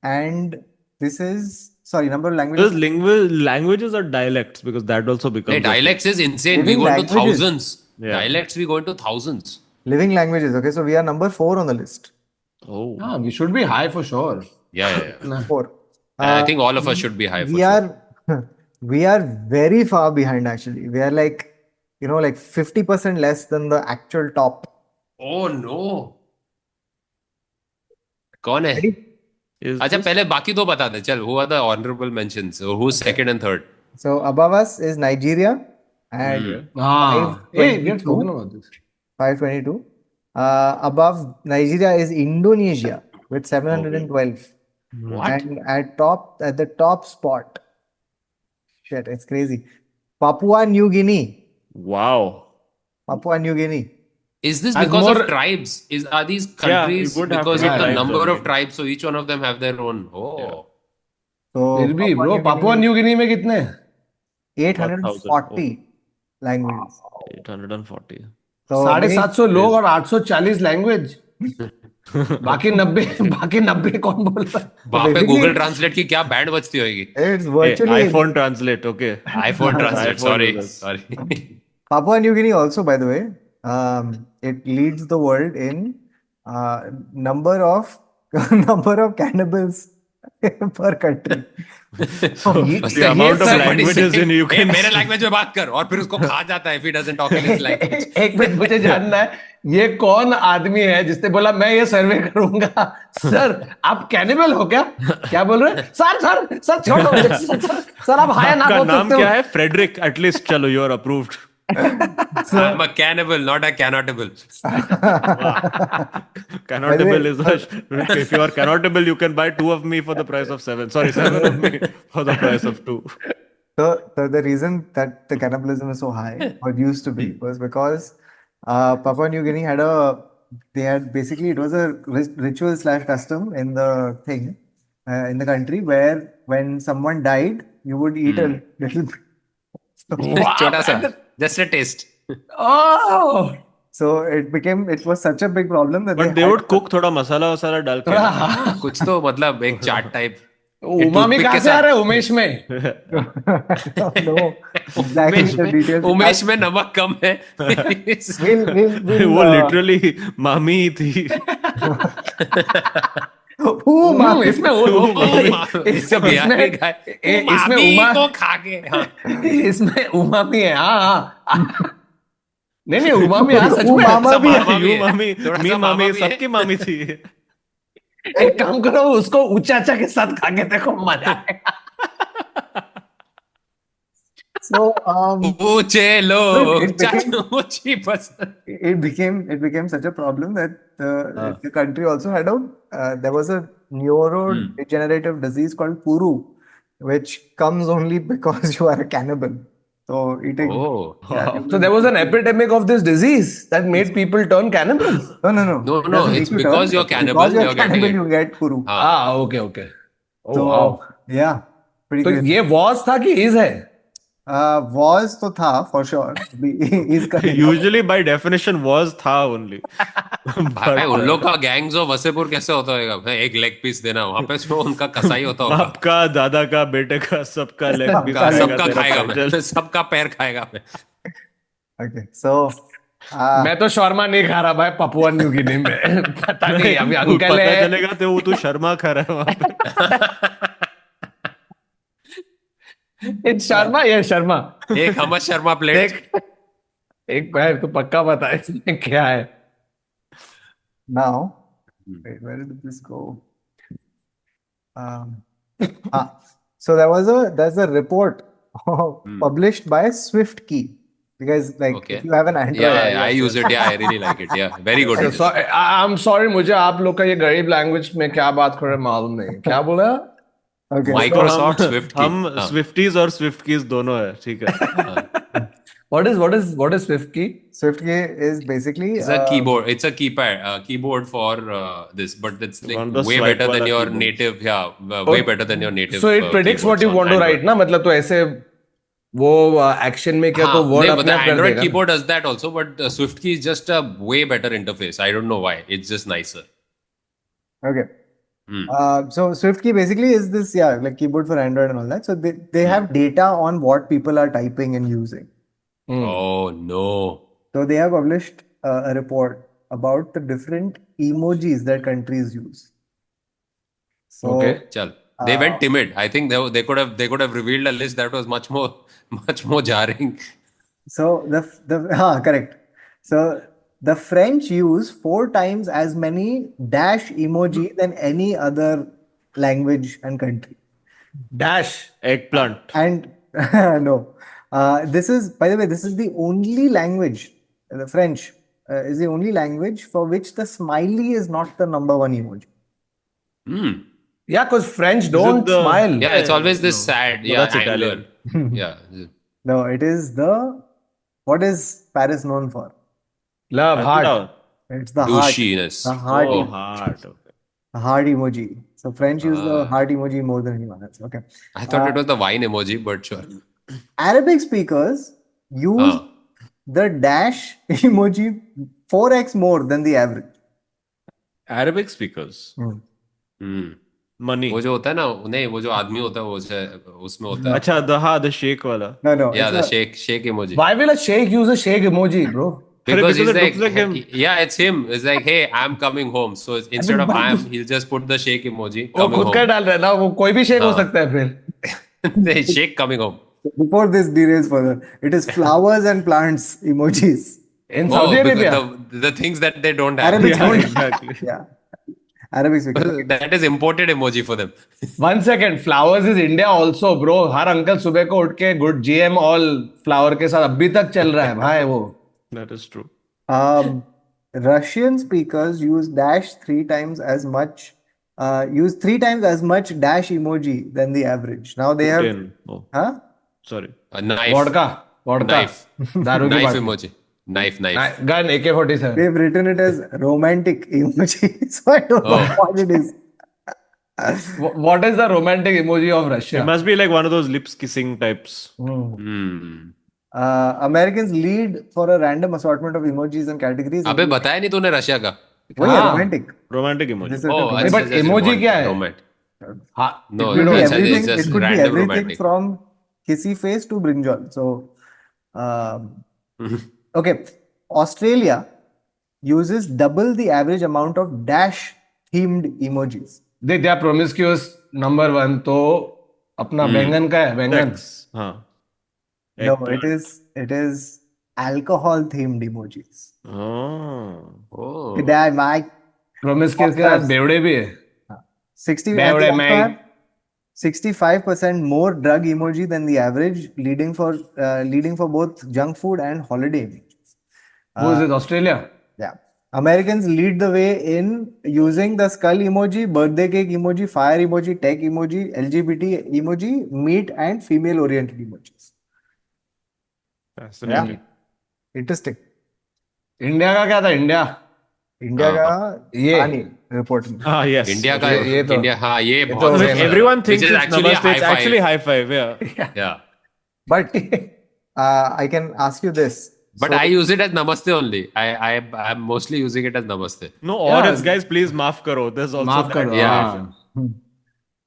And this is, sorry, number of languages. Because languages are dialects because that also becomes Hey, a thing. dialects is insane. We Living go into languages. thousands. Yeah. Dialects we go into thousands. Living languages. Okay, so we are number 4 on the list. Oh. Ah, we should be high for sure. Yeah. 4. And I think all of us should be high for We sure. are we are very far behind actually. We are like, like 50% less than the actual top. Oh no. कौन है? Is अच्छा this- पहले बाकी दो बता दे चल. Who are the honorable mentions? Or who's second and third? So above us is Nigeria at Ah. Hey, we had 522. spoken about this. 522. Above Nigeria is Indonesia with 712. And at the top spot, shit, it's crazy. Papua New Guinea. Wow. Papua New Guinea. Is this As because more- of tribes? Are these Yeah, countries it would have because to of be the tribes number only. of tribes? So each one of them have their own. Oh. So फिर भी Papua bro New Papua Guinea, New Guinea में कितने 840 languages. 840. So साढ़े many. 700 लोग और 840 language बाकी 90 बाकी 90 कौन बोल रहा है? वहां पे basically गूगल it's- ट्रांसलेट की क्या बैंड बजती होगी? It's Hey, virtually iPhone translate, okay. IPhone translate, iPhone sorry users. Sorry. Papua New Guinea also, by the way, it leads the world in number of number of cannibals per country. The amount of languages in you can मेरे see. Language में बात कर, और फिर उसको खा जाता है if he doesn't talk in his language. एक मिनट मुझे जानना है ये कौन आदमी है जिसने बोला मैं ये सर्वे करूंगा सर आप कैनिबल हो क्या क्या बोल रहे हैं सर सर सर छोड़ो मुझे, सर आप हाया ना आपका बोल नाम सकते क्या हो है? फ्रेडरिक. Eatleast चलो, you are approved. I'm a cannibal, not a cannotable. Cannotable is a. If you are cannotable, you can buy 2 of me for the price of 7. Sorry, 7 of me for the price of 2. So the reason that the cannibalism is so high, or used to be, was because Papua New Guinea had basically it was a ritual slash custom in the thing in the country where when someone died, you would eat a little. छोटा सा, just a taste. Oh So it was such a big problem that But they would cook थोड़ा मसाला वसाला डाल के. कुछ तो मतलब एक चाट type. Umami कहाँ से आ रहा है उमेश में no, exactly उमेश the में, details. उमेश में नमक कम है. We'll, वो literally मामी ही थी. इसमें इसमें उमा को खा के. हाँ. इसमें उमामी है हाँ हाँ नहीं नहीं उमामी हाँ सच में उमामा भी है. मामा भी You है. मामी, थोड़ा मी सा मामा मामी, भी है. सबकी मामी थी. एक काम करो उसको उचाचा के साथ खा के देखो मजा आएगा So ऊंचे it लोग became- चाचा ऊंची पसंद. it became such a problem that the country also had there was a neurodegenerative disease called Puru, which comes only because you are a cannibal. So eating. Oh. so there was an epidemic of this disease that made people turn cannibals No. No, It no, doesn't it's make you because turn. you're cannibal, Because you're you're getting cannibal, it. you get Puru. ah okay okay oh So wow yeah, pretty तो crazy. ये was था कि is है Was तो था for sure. Is coming. Usually by definition was था only. भाई उन लोग का गैंग्स ऑफ वसेपुर कैसे होता होगा? भाई एक लेग पीस देना, वहां पे जो उनका कसाई होता होगा. बाप का, दादा का, बेटे का, सबका लेग पीस सबका खाएगा सबका तेरा खाएगा पैदल. मैं, सबका पैर खाएगा मैं. Okay, so मैं तो शर्मा नहीं खा रहा भाई पपुआ न्यू गिनी में पता नहीं अभी अंकल पता है चलेगा तो तू शर्मा खा रहा है वहां पे. इट्स शर्मा ये शर्मा एक हमर शर्मा प्लेट. देख एक बार तो पक्का बता इसमें क्या है now, wait, where did this go? Um, so there's a report published by SwiftKey because like Okay. if you have an Android, Yeah, I use it. Yeah, I really like it. Yeah, very good. it is. I am sorry मुझे आप लोग का ये गरीब language में क्या बात कर रहे हैं मालूम नहीं क्या बोला okay. Microsoft हम- Swift हम key. Swifties और Swift keys दोनों है, ठीक है. what is swift key SwiftKey is basically It's a keyboard. It's a keyboard for this, but it's like On the way swipe better than wala your keyboard. native. Yeah, way better than your native. so it predicts what keyboards you on want to Android. write ना मतलब तो ऐसे वो action में क्या तो हाँ, word नहीं, अपने but the आप कर Android देगा ना? keyboard does that also, but Swift key is just a way better interface. I don't know why. It's just nicer. Okay. Hmm. So SwiftKey basically is this, like keyboard for Android and all that. So they have data on what people are typing and using. Oh no. So they have published a report about the different emojis that countries use. So Okay. Chal. They went timid. I think they could have revealed a list that was much more jarring. so correct. So the French use 4 times as many dash emoji than any other language and country. dash Eggplant. And no, this is, by the way, this is the only language, the French is the only language for which the smiley is not the number 1 emoji. Hmm. yeah because French don't the- smile Yeah, it's always this sad. No, Yeah, that's anger. Italian. Yeah. No, it is what is Paris known for? love heart Down. It's the heart. Douchiness. The heart. Oh, heart. Okay. A heart emoji. So French use the Ah. heart emoji more than anyone else. Okay. I thought it was the wine emoji, but sure. Arabic speakers use Ah. the dash emoji 4x more than the average. Arabic speakers. Hmm. Money. वो जो होता है ना, नहीं, वो जो आदमी होता है, उसमें होता है. अच्छा, the shake wala. No, Yeah, it's the a, shake emoji. Why will a sheikh use a shake emoji, bro? Because because he's it looks like, like him. yeah, it's him. It's like, hey, I'm coming home. So instead of I'm, he'll just put the shake emoji, वो coming खुद का home. डाल रहा है ना, वो कोई भी शेक हो हाँ. सकता है फिर. They shake coming home. before this derails further, it is flowers and plants emojis. In Saudi Oh, Arabia. because the things that they don't have. Arabic Yeah, speakers. exactly. Yeah. Arabic speakers. That is imported emoji for them. 1 second, flowers is India also, bro. Her uncle सुबह को उठ के good GM all flower के साथ अभी तक चल रहा है भाई वो. That is true. Russian speakers use dash use 3 times as much dash emoji than the average. Now they have, Putin. Oh, huh? sorry. A knife. Vodka Knife. दारू की Knife बात. emoji. Knife. Gun AK-47. They've written it as romantic emoji. So I don't know what it is. What is the romantic emoji of It Russia? must be like one of those lips kissing types. Hmm. Americans lead for a random assortment of emojis and categories. अबे बताया नहीं तूने Russia का? वही है, हाँ. romantic. Romantic emoji. This is Oh, a नहीं, but अच्छा, emoji क्या है? Romantic. हाँ, No, It could be अच्छा, everything. it's just It could be random everything romantic. from kissy face to brinjal. So, okay, Australia uses double the average amount of dash themed emojis. they are promiscuous number 1. तो अपना बैंगन का है बैंगन. Sex. हाँ. No, Eggplant. it is alcohol themed emojis. Oh. Oh. With that, Mike, promiscuous के साथ बेवड़े भी है. 60 and Bevrei, they also Mike. have 65% more drug emoji than the average, leading for both junk food and holiday emojis. Who is it? Australia? Yeah. Americans lead the way in using the skull emoji, birthday cake emoji, fire emoji, tech emoji, LGBT emoji, meat and female oriented emojis. Fascinating. Interesting. India का क्या था? India India का ये. था नहीं report में. Ah, yes. India का ये तो- इंडिया, हाँ, ये तो बहुत same famous है. Everyone Which thinks is it's actually a Namaste. It's high actually five. high five. Yeah. Yeah. But I can ask you this. But So- I use it as namaste only. I'm mostly using it as namaste. No, or Yeah. it's guys, please maaf karo. There's also माफ that. करो. Yeah. हाँ.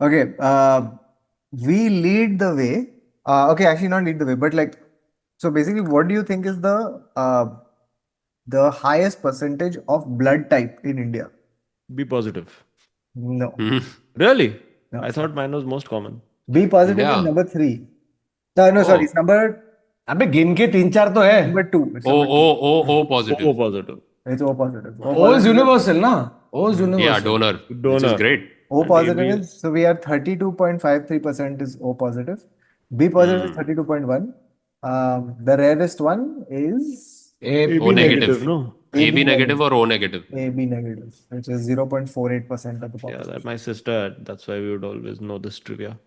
Okay, we lead the way. Okay, actually not lead the way, but like, so basically, what do you think is the highest percentage of blood type in India? Be positive. No. Really? No. I thought mine was most common. B positive Yeah. is number 3. No, sorry, it's number अबे गिन के 3-4 तो है. 2. It's O number two. O positive. O positive. It's O positive. O O is positive universal ना. O is universal. Yeah, donor. Which Donor. is great. O positive AB is, so we are 32.53% is O positive. B positive is 32.1. The rarest one is A, O negative. No. AB negative or O negative. AB negative, which is 0.48% of the Yeah, population. that my sister had. That's why we would always know this trivia.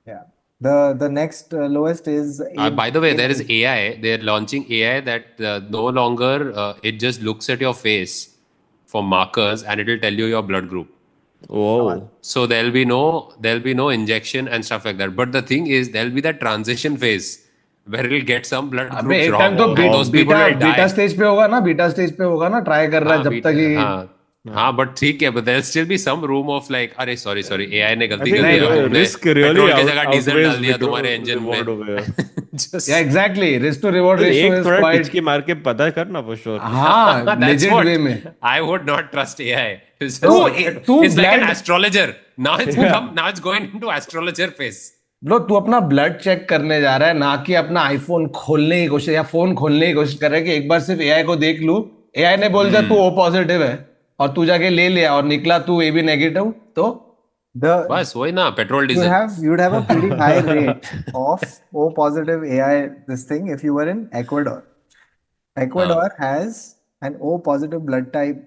Yeah. The next lowest is By the way, there is AI. They're launching AI that no longer it just looks at your face for markers and it'll tell you your blood group. Whoa. So there'll be no injection and stuff like that. But the thing is, there'll be that transition phase where it'll get some blood अबे groups एक wrong, time तो and those people will beta die. Stage पे होगा ना. Beta stage पे होगा ना. Try कर रहा है हाँ, जब तक ही. हाँ, but ठीक है, but there'll still be some room of like, अरे sorry, AI ने गलती I कर think दिया, the तुमने risk really पेट्रोल की जगह डीजल outweighs डाल दिया the तुम्हारे इंजन reward में. over here. Just, Yeah, exactly. Risk to reward ratio एक is थोड़ा quite. टिचकी मार के पता करना for sure. हाँ, that's legit what way में. I would not trust AI. It's, तू it's like an blood- astrologer. Now it's going into astrologer phase. Bro तू अपना ब्लड चेक करने जा रहा है ना कि अपना आईफोन खोलने की कोशिश या फोन खोलने की कोशिश कर रहा है कि एक बार सिर्फ एआई को देख लूं. एआई ने बोल दिया तू ओ पॉजिटिव है और तू जाके ले लिया और निकला तू ए बी नेगेटिव. तो बस वही ना, petrol you diesel. would have a pretty high rate of O positive AI this thing if you were in Ecuador. Ecuador has an O positive blood type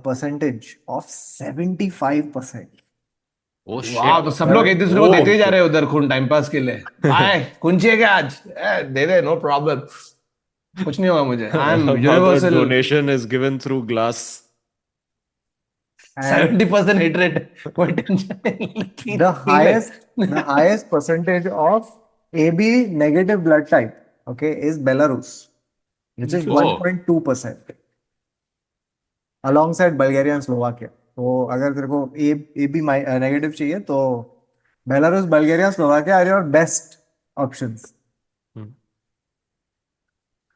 percentage of 75%. Oh वाह, तो shit. सब लोग एक दूसरे को देते ही जा रहे हैं उधर खून टाइम पास के लिए. आए कुंची है क्या आज? दे दे, नो प्रॉब्लम. कुछ नहीं होगा मुझे. I am How the universal. donation is given through glass. And 70% hit rate. कोई tension नहीं. the highest percentage of AB negative blood type, okay, is Belarus, which is Oh. 1.2%, alongside Bulgaria and Slovakia. तो अगर तेरे को AB negative चाहिए तो Belarus, Bulgaria, Slovakia are your best options.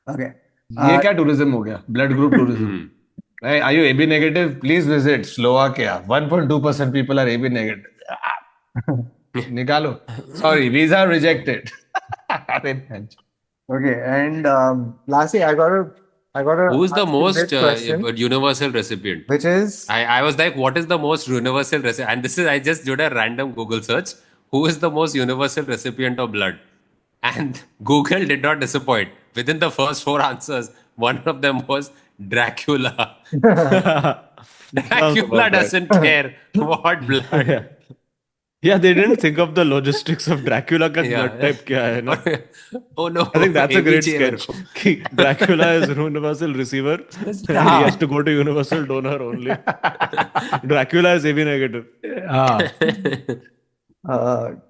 Okay. ये क्या tourism हो गया? Blood group tourism. Hmm. Hey, are you AB negative? Please visit Slovakia. 1.2% people are AB negative. निकालो. Sorry, visa rejected. अरे man. Okay, and lastly, I got a Who's the ask you most this question, universal recipient? which is I was like, what is the most universal recipient? And this is, I just did a random Google search. Who is the most universal recipient of blood? And Google did not disappoint. Within the first four answers, one of them was Dracula. Dracula about that. doesn't care what blood. Yeah, they didn't think of the logistics of Dracula का Yeah. blood type क्या है ना? Oh no. I think that's a AB great चाहिए मेरे sketch. को. कि Dracula is universal receiver and he has to go to universal donor only. Dracula is AB negative. हाँ.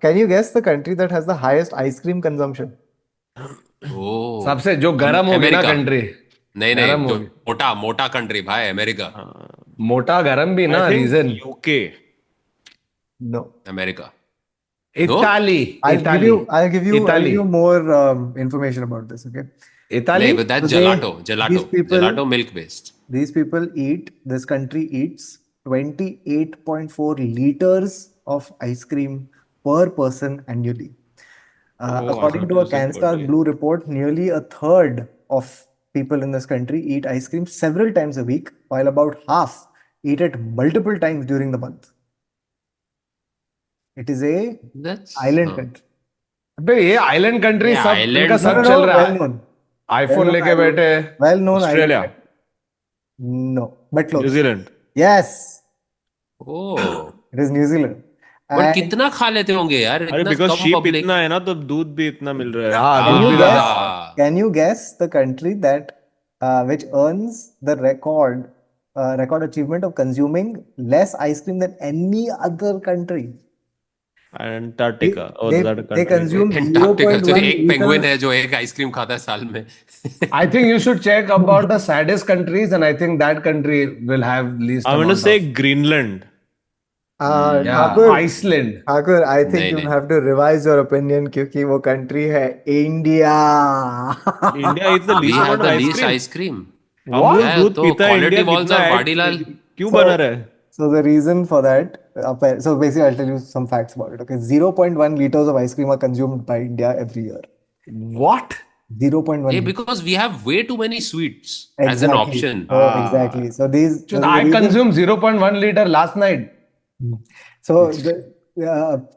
can you guess the country that has the highest ice cream consumption? Oh. सबसे जो गरम होगी ना America. Country. नहीं गरम नहीं, जो होगी. मोटा मोटा कंट्री भाई, अमेरिका. मोटा गरम भी ना I think reason. UK. No. America. Italy. I'll give Italy. you more information about this. Okay. Italy. नहीं, but that's So they- gelato. these people- Gelato milk based. These people eat. This country eats 28.4 liters of ice cream per person annually. According to a 100% per CanStar day. Blue report, nearly a third of people in this country eat ice cream several times a week, while about half eat it multiple times during the month. It is a That's island country. अबे ये island country ये सब island- इनका No, सब No, चल no, रहा well है. known. IPhone well-known लेके island. बैठे. Well-known Australia. island. No, but close. New Zealand. Yes, oh. it is New Zealand. But And कितना खा लेते होंगे यार, अरे इतना because कम sheep पब्लिक. इतना है ना तो दूध भी इतना मिल रहा है. हाँ, can दूध you भी guess? ज्यादा. Can you guess the country that which earns the record achievement of consuming less ice cream than any other country? Antarctica. Oh, They- is that a they country? consume Antarctica. तो 0.1 एक penguin liters. है जो एक ice cream खाता है साल में. I think you should check about the saddest countries, and I think that country will have least. I'm going to amount say of- Greenland. yeah, Thakur, Iceland. Thakur, I think नहीं, you'll नहीं. have to revise your opinion क्योंकि वो country है India. India eats the We least have amount the of ice least cream. ice cream. Amul Yeah, दूध तो पीता है quality India walls कितना are ad वाडीलाल. क्यों बना रहा है? So the reason for that, so basically I'll tell you some facts about it. Okay, 0.1 liters of ice cream are consumed by India every year. What? 0.1 Hey, liters. because we have way too many sweets as an Exactly. option. Oh, exactly. So these. Dude, the I reason- consumed 0.1 liter last night. So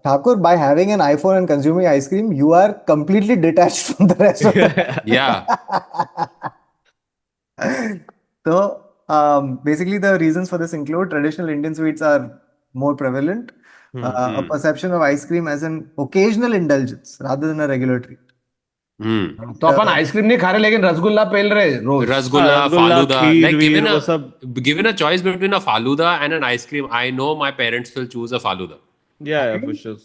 Thakur, by having an iPhone and consuming ice cream, you are completely detached from the rest of the. Yeah. So basically, the reasons for this include traditional Indian sweets are more prevalent, a perception of ice cream as an occasional indulgence rather than a regular treat. तो अपन ice cream नहीं खा रहे लेकिन रसगुल्ला पेल रहे रोज. Rasgulla, rasgulla, Faluda. खीर, Like वीर, वो सब. given a choice between a Faluda and an ice cream, I know my parents will choose a Faluda. Yeah, for sure.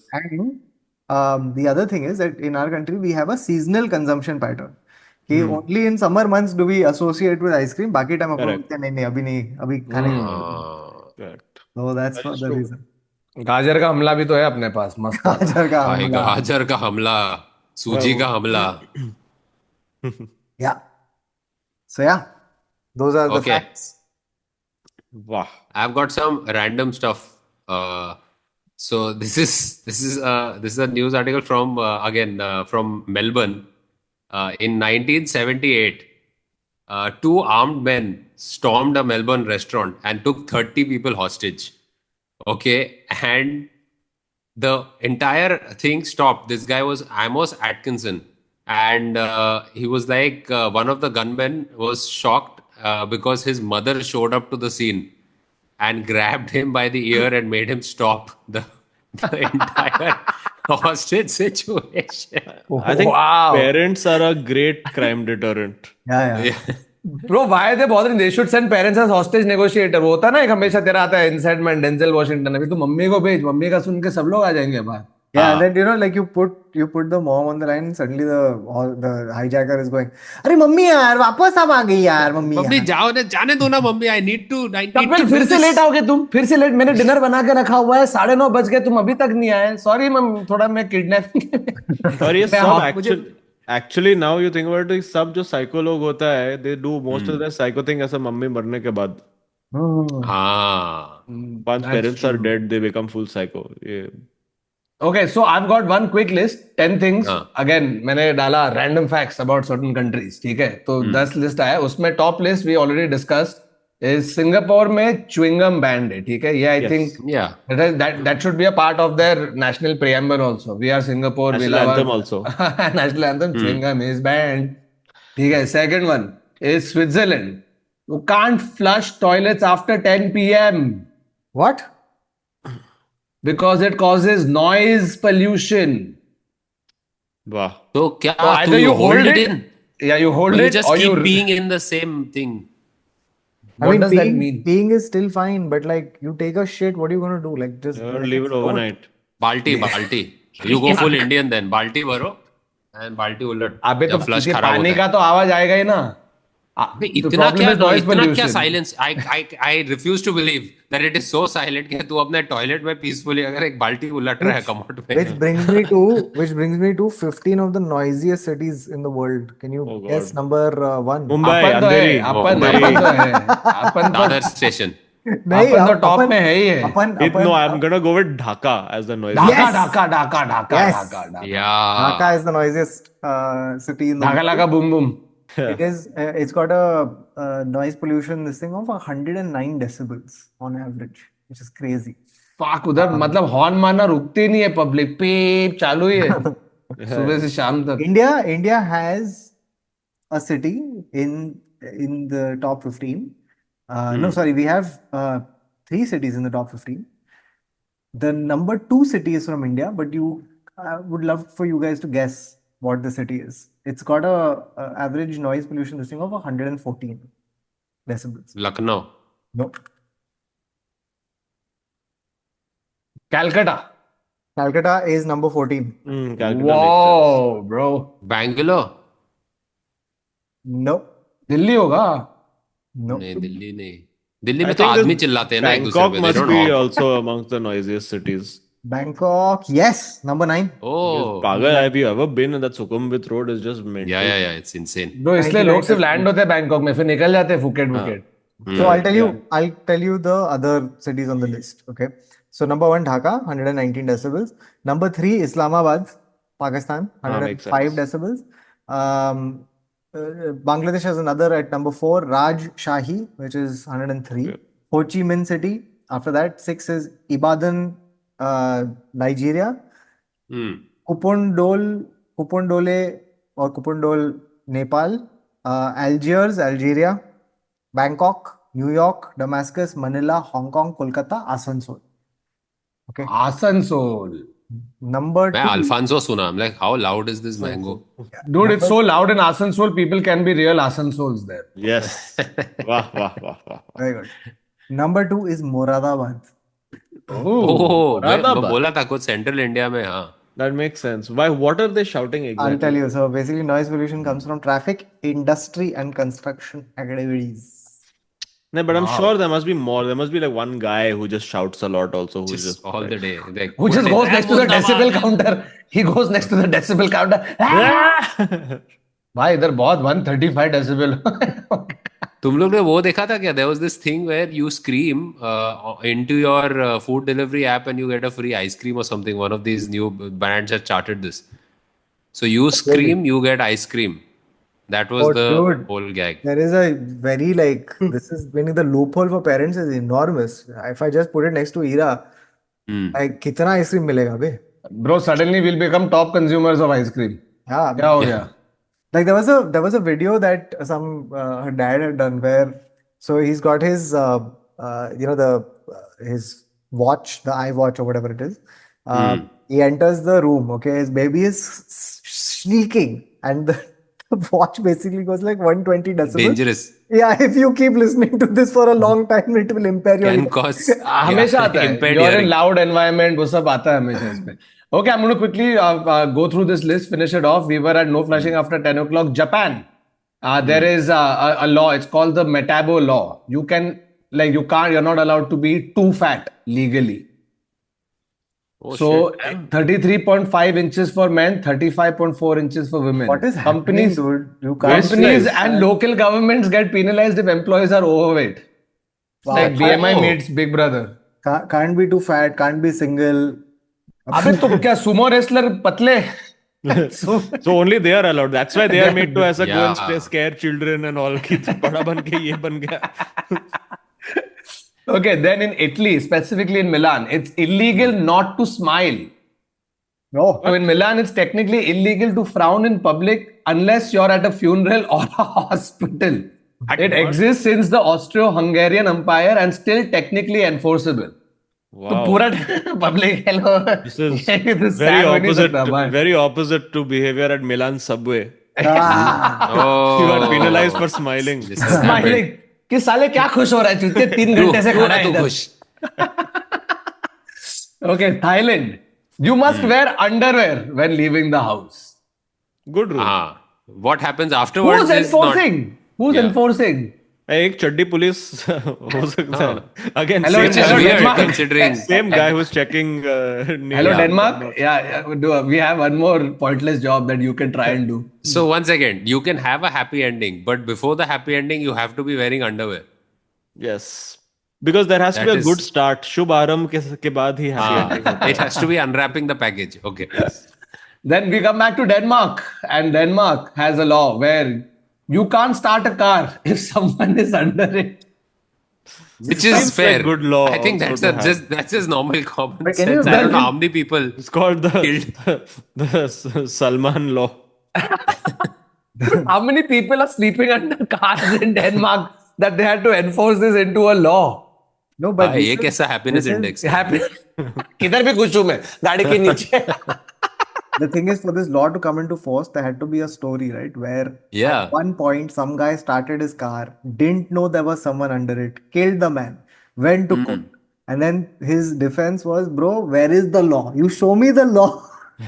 And the other thing is that in our country we have a seasonal consumption pattern. कि only in summer months do we associate with ice cream. बाकी time अपन बोलते हैं नहीं अभी नहीं अभी खाने का Correct. So that's for the reason. गाजर का हमला भी तो है अपने पास मस्त. गाजर का भाई हमला. गाजर का हमला, सूजी का हमला. Yeah. So yeah, those are the Okay. facts. Wow. I've got some random stuff. So this is a news article from again from Melbourne. In 1978, two armed men stormed a Melbourne restaurant and took 30 people hostage. Okay, and the entire thing stopped. This guy was Amos Atkinson, and he was like one of the gunmen was shocked because his mother showed up to the scene and grabbed him by the ear and made him stop the entire hostage situation. I think Wow. parents are a great crime deterrent. Yeah. Yeah. Bro, why are they bothering? They should send parents as hostage negotiator. वो होता है ना एक हमेशा तेरा आता है इंसाइडमेंट Denzel Washington अभी तू मम्मी को भेज मम्मी का सुन के सब लोग आ जाएंगे बाहर. Yeah, and हाँ. then like you put the mom on the line, and suddenly the hijacker is going, अरे मम्मी यार वापस आप आ गई यार मम्मी मम्मी यार. जाओ ना जाने दो ना mummy I need to Kapil फिर से लेट आओगे तुम फिर से लेट मैंने डिनर बना के रखा हुआ है 9:30 बज गए तुम अभी तक नहीं आए सॉरी मैम थोड़ा मैं किडनैपिंग और ये मैं सब हाँ, actually now you think about it सब जो साइको लोग होता है they do most of the psycho thing ऐसा मम्मी मरने के बाद हाँ once That's parents are true. dead they become full psycho ये Okay, so I've got one quick list, 10 things. हाँ. Again, मैंने डाला random facts about certain countries, ठीक है? तो 10 लिस्ट आया, उसमें top list we already discussed is Singapore में chewing gum banned है, ठीक है? ये I Yes. think या that should be a part of their national preamble also. We are Singapore, we National love anthem our also. national anthem, chewing gum is banned. ठीक है? Second one is Switzerland. You can't flush toilets after 10 p.m. What? because it causes noise pollution. वाह तो क्या So either तू you hold it, in yeah, you hold or you it, just or keep you. being in the same thing. I What mean, does that mean? peeing is still fine, but like you take a shit, what are you gonna do? Like just or let leave it float? overnight बाल्टी you go full Indian then बाल्टी भरो and बाल्टी उलट अबे तो जब flush ये खराब पानी होता का है तो आवाज आएगा ही ना. अबे The problem is noise इतना क्या pollution. Silence I refuse to believe that it is so silent कि तू अपने टॉयलेट में पीसफुली अगर एक बाल्टी उलट रहा है कमोड में Which brings me to 15 of the noisiest cities in the world. Can you Oh guess God. number one? Mumbai अपन तो है, अंधेरी अपन तो है, अपन दादर तो स्टेशन नहीं, अपन तो अप- टॉप अपन- में है ही है. no I'm gonna go with Dhaka as the noise Dhaka Yes. Dhaka Dhaka Dhaka Yes. Dhaka Dhaka या Dhaka is the noisiest city in the Dhaka world. Laka boom boom. It's got a noise pollution this thing of 109 decibels on average, which is crazy. फाक उधर मतलब horn मारना रुकती नहीं है public पेप चालू ही है सुबह से शाम तक. India has a city in the top 15. No, sorry, we have 3 cities in the top 15. The number 2 city is from India, but I would love for you guys to guess what the city is. It's got a average noise pollution this thing of 114 decibels. Lucknow No, Calcutta. Calcutta is number 14. Calcutta makes sense. Wow, bro. Bangalore No, Delhi होगा. no. नहीं दिल्ली नहीं दिल्ली में I तो think आदमी this चिल्लाते हैं ना एक दूसरे Bangkok पे they must don't be honk. also amongst the noisiest cities. Bangkok, yes, number 9. Oh Pagal, have you ever been? That Sukhumvit Road is just mental. yeah it's insane. Bro इसलिए 99 लोग सिर्फ land होते हैं Bangkok में फिर निकल जाते हैं Phuket वुकेट. So I'll tell you the other cities on the list. Okay. So number 1, Dhaka, 119 decibels. Number 3, Islamabad, Pakistan, makes 105 decibels. Bangladesh has another at number 4, Rajshahi, which is 103. Ho Chi Minh City. After that, 6 is Ibadan, Nigeria. Kupondole or Kupondole, Nepal. Algiers, Algeria. Bangkok, New York, Damascus, Manila, Hong Kong, Kolkata, Asansol. Okay. Asansol. Number मैं 2. Alphonso सुना I'm like how loud is this mango Dude, it's so loud in Asansol. People can be real Asansols there. Yes. Wow. Very good. Number 2 is Moradabad. ओह मैं मुरादाबाद. बोला था कुछ central India में हाँ That makes sense. Why? What are they shouting I'll exactly? tell you. So basically, noise pollution comes from traffic, industry, and construction activities. No, but I'm sure there must be more. There must be like one guy who just shouts a lot also. Who's just just all the day like Who just goes next to the decibel counter. He goes next to the decibel counter. भाई इधर बहुत 135 decibel. तुम लोग ने वो देखा था क्या there was this thing where you scream into your food delivery app and you get a free ice cream or something one of these new brands have charted this so you scream you get ice cream that was Oh, the dude. whole gag There is a very this is when the loophole for parents is enormous. If I just put it next to Ira, like कितना ice cream मिलेगा बे? Bro, suddenly we'll become top consumers of ice cream. Yeah. क्या हो गया? Like there was a video that some her dad had done where so he's got his his watch, the iWatch or whatever it is. He enters the room. Okay, his baby is sneaking, and the The watch basically goes like 120 decibels. Dangerous. Yeah, if you keep listening to this for a long time, it will impair your Can ear. cause हमेशा आता है. impaired You're in hearing. loud environment, वो सब आता है हमेशा इसमें. Okay, I'm going to quickly go through this list, finish it off. We were at no flashing after 10 o'clock. Japan. There is a law. It's called the Metabo law. You're not allowed to be too fat legally. Oh, So shit. 33.5 inches for men, 35.4 inches for women. What is happening, companies, dude? You can't companies say and that. local governments get penalized if employees are overweight. It's Wow. like BMI Oh. meets Big Brother. Can't be too fat, can't be single. अबे तुम क्या Sumo wrestler पतले? So only they are allowed. That's why they are made to ऐसा go and Yeah. scare children and all. कि तू बड़ा बन के ये बन गया. Okay, then in Italy, specifically in Milan, it's illegal not to smile. No. So in Milan, it's technically illegal to frown in public unless you're at a funeral or a hospital. It exists since the Austro-Hungarian Empire and still technically enforceable. तो Wow. पूरा public hello. This is this very sad हो नहीं opposite. सकता, भाई. Very opposite to behavior at Milan subway. Ah. You are Oh. penalized for smiling. This has Smiling. happened. कि साले क्या खुश हो रहा है चूतिया 3 तू घंटे से तू खड़ा ना है तू इधर. खुश. Okay, Thailand. You must wear underwear when leaving the house. Good rule. What happens afterwards Who's is not. enforcing? Who's Yeah. enforcing? एक चड्डी पुलिस हो सकता है. Again, Hello, same Which is Hello, guy, weird Denmark. considering. same guy who's checking. Hello, Yeah. Denmark. Yeah, we have one more pointless job that you can try and do. So once again, you can have a happy ending, but before the happy ending, you have to be wearing underwear. Yes. Because there has to be That a is- good start. शुभ आरंभ के बाद ही happy ending होता है. It has to be unwrapping the package. Okay. Then we come back to Denmark, and Denmark has a law where you can't start a car if someone is under it. Which is Seems fair. like good law I think also to have. that's just normal common But can you sense. I don't know imagine- how many people. It's called the Killed. Salman law. How many people are sleeping under cars in Denmark that they had to enforce this into a law? No, but भाई, ये कैसा happiness this is- index है? Happy. किधर भी खुश हूं मैं गाड़ी के नीचे. the thing is, for this law to come into force, there had to be a story, right? Where Yeah. at one point, some guy started his car, didn't know there was someone under it, killed the man, went to court. And then his defense was, bro, where is the law? You show me the law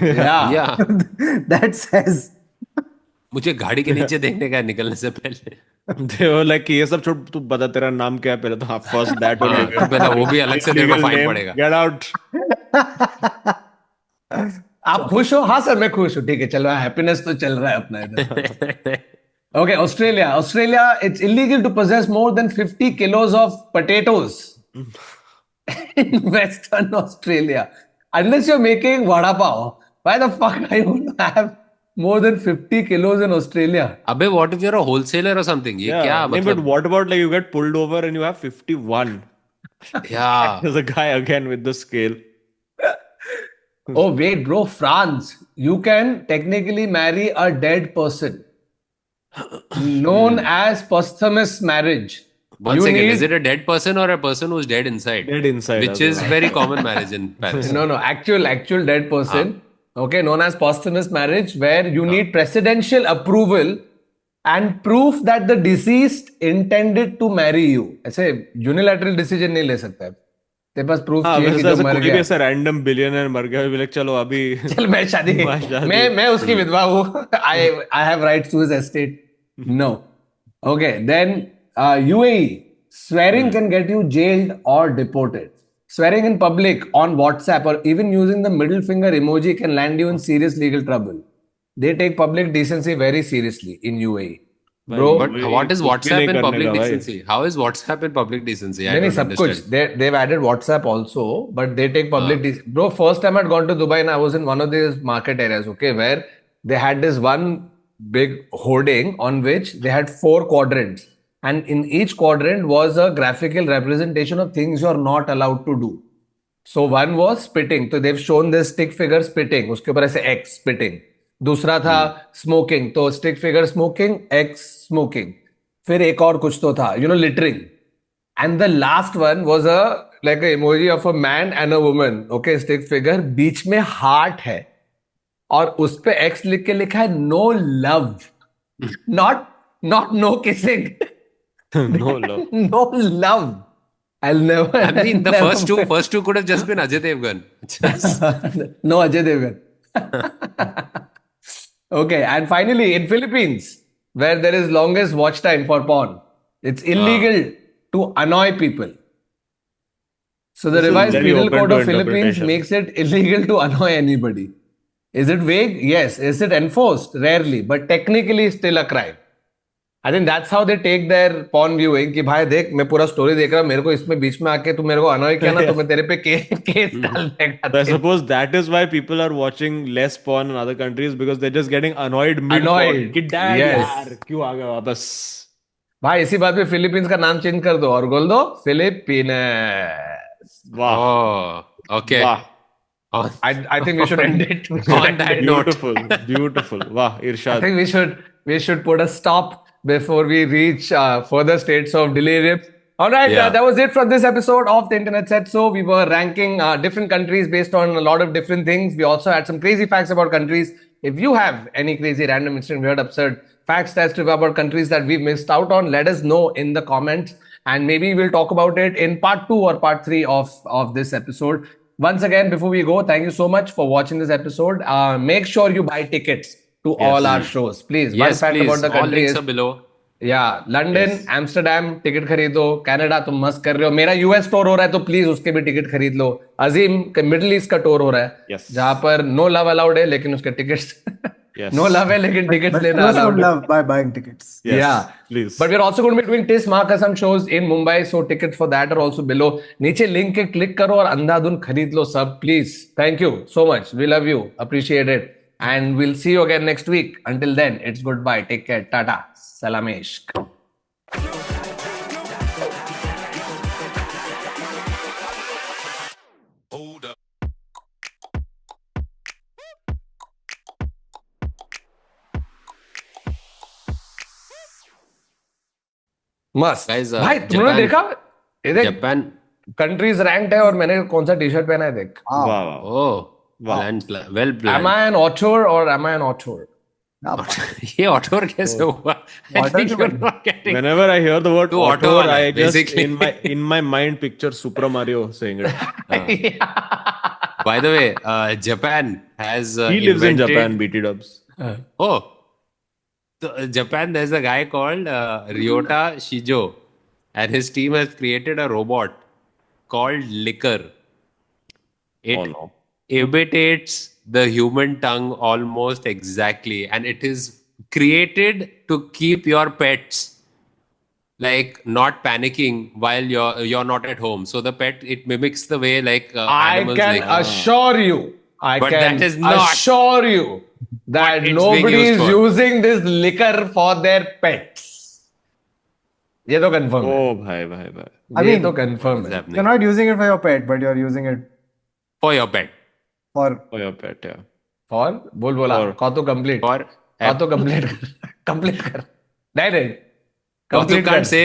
Yeah. Yeah. that says. मुझे गाड़ी के नीचे देखने का है निकलने से पहले. They were like ये सब छोड़ तू बता तेरा नाम क्या है पहले तो हाँ first that हाँ, only. तो पहले वो भी अलग से तेरे को Legal फाइन name, पड़ेगा. Get out. आप खुश हो? हाँ सर मैं खुश हूँ. ठीक है चलो हैप्पीनेस तो चल रहा है अपना इधर. Okay, Australia. Australia, it's illegal to possess more than 50 kilos of potatoes in Western Australia. Unless you're making vada pav. Why the fuck are you going to have more than 50 kilos in Australia? अबे what if you're a wholesaler or something? ये Yeah. क्या नहीं, but मतलब? what about like you get pulled over and you have 51? Yeah. There's a guy again with the scale. Oh, wait, bro. France. You can technically marry a dead person. Known as posthumous marriage. One You second, need- is it a dead person or a person who's dead inside? Dead inside Which as is well. very common marriage in Paris. No, actual dead person. Okay, known as posthumous marriage, where you need presidential approval and proof that the deceased intended to marry you. ऐसे unilateral decision नहीं ले सकता है. तेरे पास proof हाँ चाहिए कि वैसे जो ऐसे मर कोई भी गया. ऐसा random billionaire मर गया भी like चलो अभी चल मैं शादी मैं उसकी विधवा हूँ. I have rights to his estate. No. Okay, then UAE. Swearing can get you jailed or deported. Swearing in public on WhatsApp or even using the middle finger emoji can land you in serious legal trouble. They take public decency very seriously in UAE. Bro, But what is कुछ भी WhatsApp नहीं in करने public का भाई. decency? How is WhatsApp in public decency? I नहीं don't सब कुछ understand. they've added WhatsApp also, but they take public. Bro, first time I'd gone to Dubai and I was in one of these market areas, okay, where they had this one big hoarding on which they had 4 quadrants, and in each quadrant was a graphical representation of things you're not allowed to do. So one was spitting, so they've shown this stick figure spitting, उसके ऊपर ऐसे X spitting. दूसरा था smoking, तो stick figure smoking, X smoking. फिर एक और कुछ तो था, littering. And the last one was like a emoji of a man and a woman. Okay, stick figure. बीच में heart है. और उस पे X लिख के लिखा है no love. not no kissing. No love. No love. I'll never. I mean, the never first two could have just been Ajay Devgan. Just, no Ajay Devgan. Okay, and finally, in Philippines, where there is longest watch time for porn, it's illegal to annoy people. So the This is revised very penal open code to of Philippines interpretation. makes it illegal to annoy anybody. Is it vague? Yes. Is it enforced? Rarely, but technically still a crime. I think that's how they take their porn viewing कि भाई देख मैं पूरा story देख रहा हूँ मेरे को इसमें बीच में आके तू मेरे को अनॉय किया ना तो मैं तेरे पे केस डाल देगा So I suppose that is why people are watching less porn in other countries because they're just getting annoyed mid-porn. Annoyed. कि dad Yes. यार क्यों आ गया वापस? भाई इसी बात पे फिलीपींस का नाम चेंज कर दो और बोल दो फिलीपींस वाह oh, okay. वाह On, I think we should end it. We should on end that it. note, beautiful वाह I Irshad. think we should put a stop before we reach further states of delirium. All right, Yeah. that was it from this episode of the Internet Said So. We were ranking different countries based on a lot of different things. We also had some crazy facts about countries. If you have any crazy, random, instant, weird, absurd facts that's about countries that we've missed out on, let us know in the comments, and maybe we'll talk about it in part 2 or part 3 of this episode. Once again, before we go, thank you so much for watching this episode. Make sure you buy tickets to all our shows, please. One yes, fact please. about the All country links is are below. London Amsterdam ticket खरीदो Canada तुम मस्त कर रहे हो मेरा US tour हो रहा है तो प्लीज उसके भी टिकट खरीद लो अजीम मिडिल ईस्ट का टूर हो रहा है Yes. जहां पर नो लव अलाउड है लेकिन उसके टिकट्स Yes. नो लव है लेकिन टिकट्स But लेना show some अलाउड है love by buying tickets. Yes, Yeah. please. But we're also going to be doing Tis Mahakasam shows in Mumbai, so tickets for that are also below. नीचे link के click करो और अंधाधुन खरीद लो सब please. Thank you so much. We love you. Appreciate it. And we'll see you again next week. Until then, it's goodbye. Take care. Tata. Salameshk. मस्त Guys, भाई तुमने Japan- देखा ये देख Japan. कंट्रीज रैंक्ड है और मैंने कौन सा टी शर्ट पहना है देख Wow. वाह वाह Oh, Wow. well am planned. I an author or am I an author Yeah. ये ऑटोर कैसे हुआ? I Order think क्यों you're बन- not getting. whenever I hear the word To auto auto वाला, I just basically. in my mind picture Super Mario saying it. By the way, Japan has He lives in invented- Japan, BT dubs. Oh, so, Japan. There's a guy called Ryota Shijo, and his team has created a robot called Licker. It Oh no. imitates the human tongue almost exactly, and it is created to keep your pets like not panicking while you're not at home. So the pet, it mimics the way like I animals can like. assure you I But can that is not assure you that it's being nobody used is for. using this liquor for their pets ये तो confirm है Oh bhai bhai bhai. I ये mean, तो confirm What's है happening? You're not using it for your pet, but you're using it For your pet. for For your pet, yeah. और बोला और- कौ तो कंप्लीट For कौ तो कंप्लीट कर नहीं Kautuk complete can't कर. say.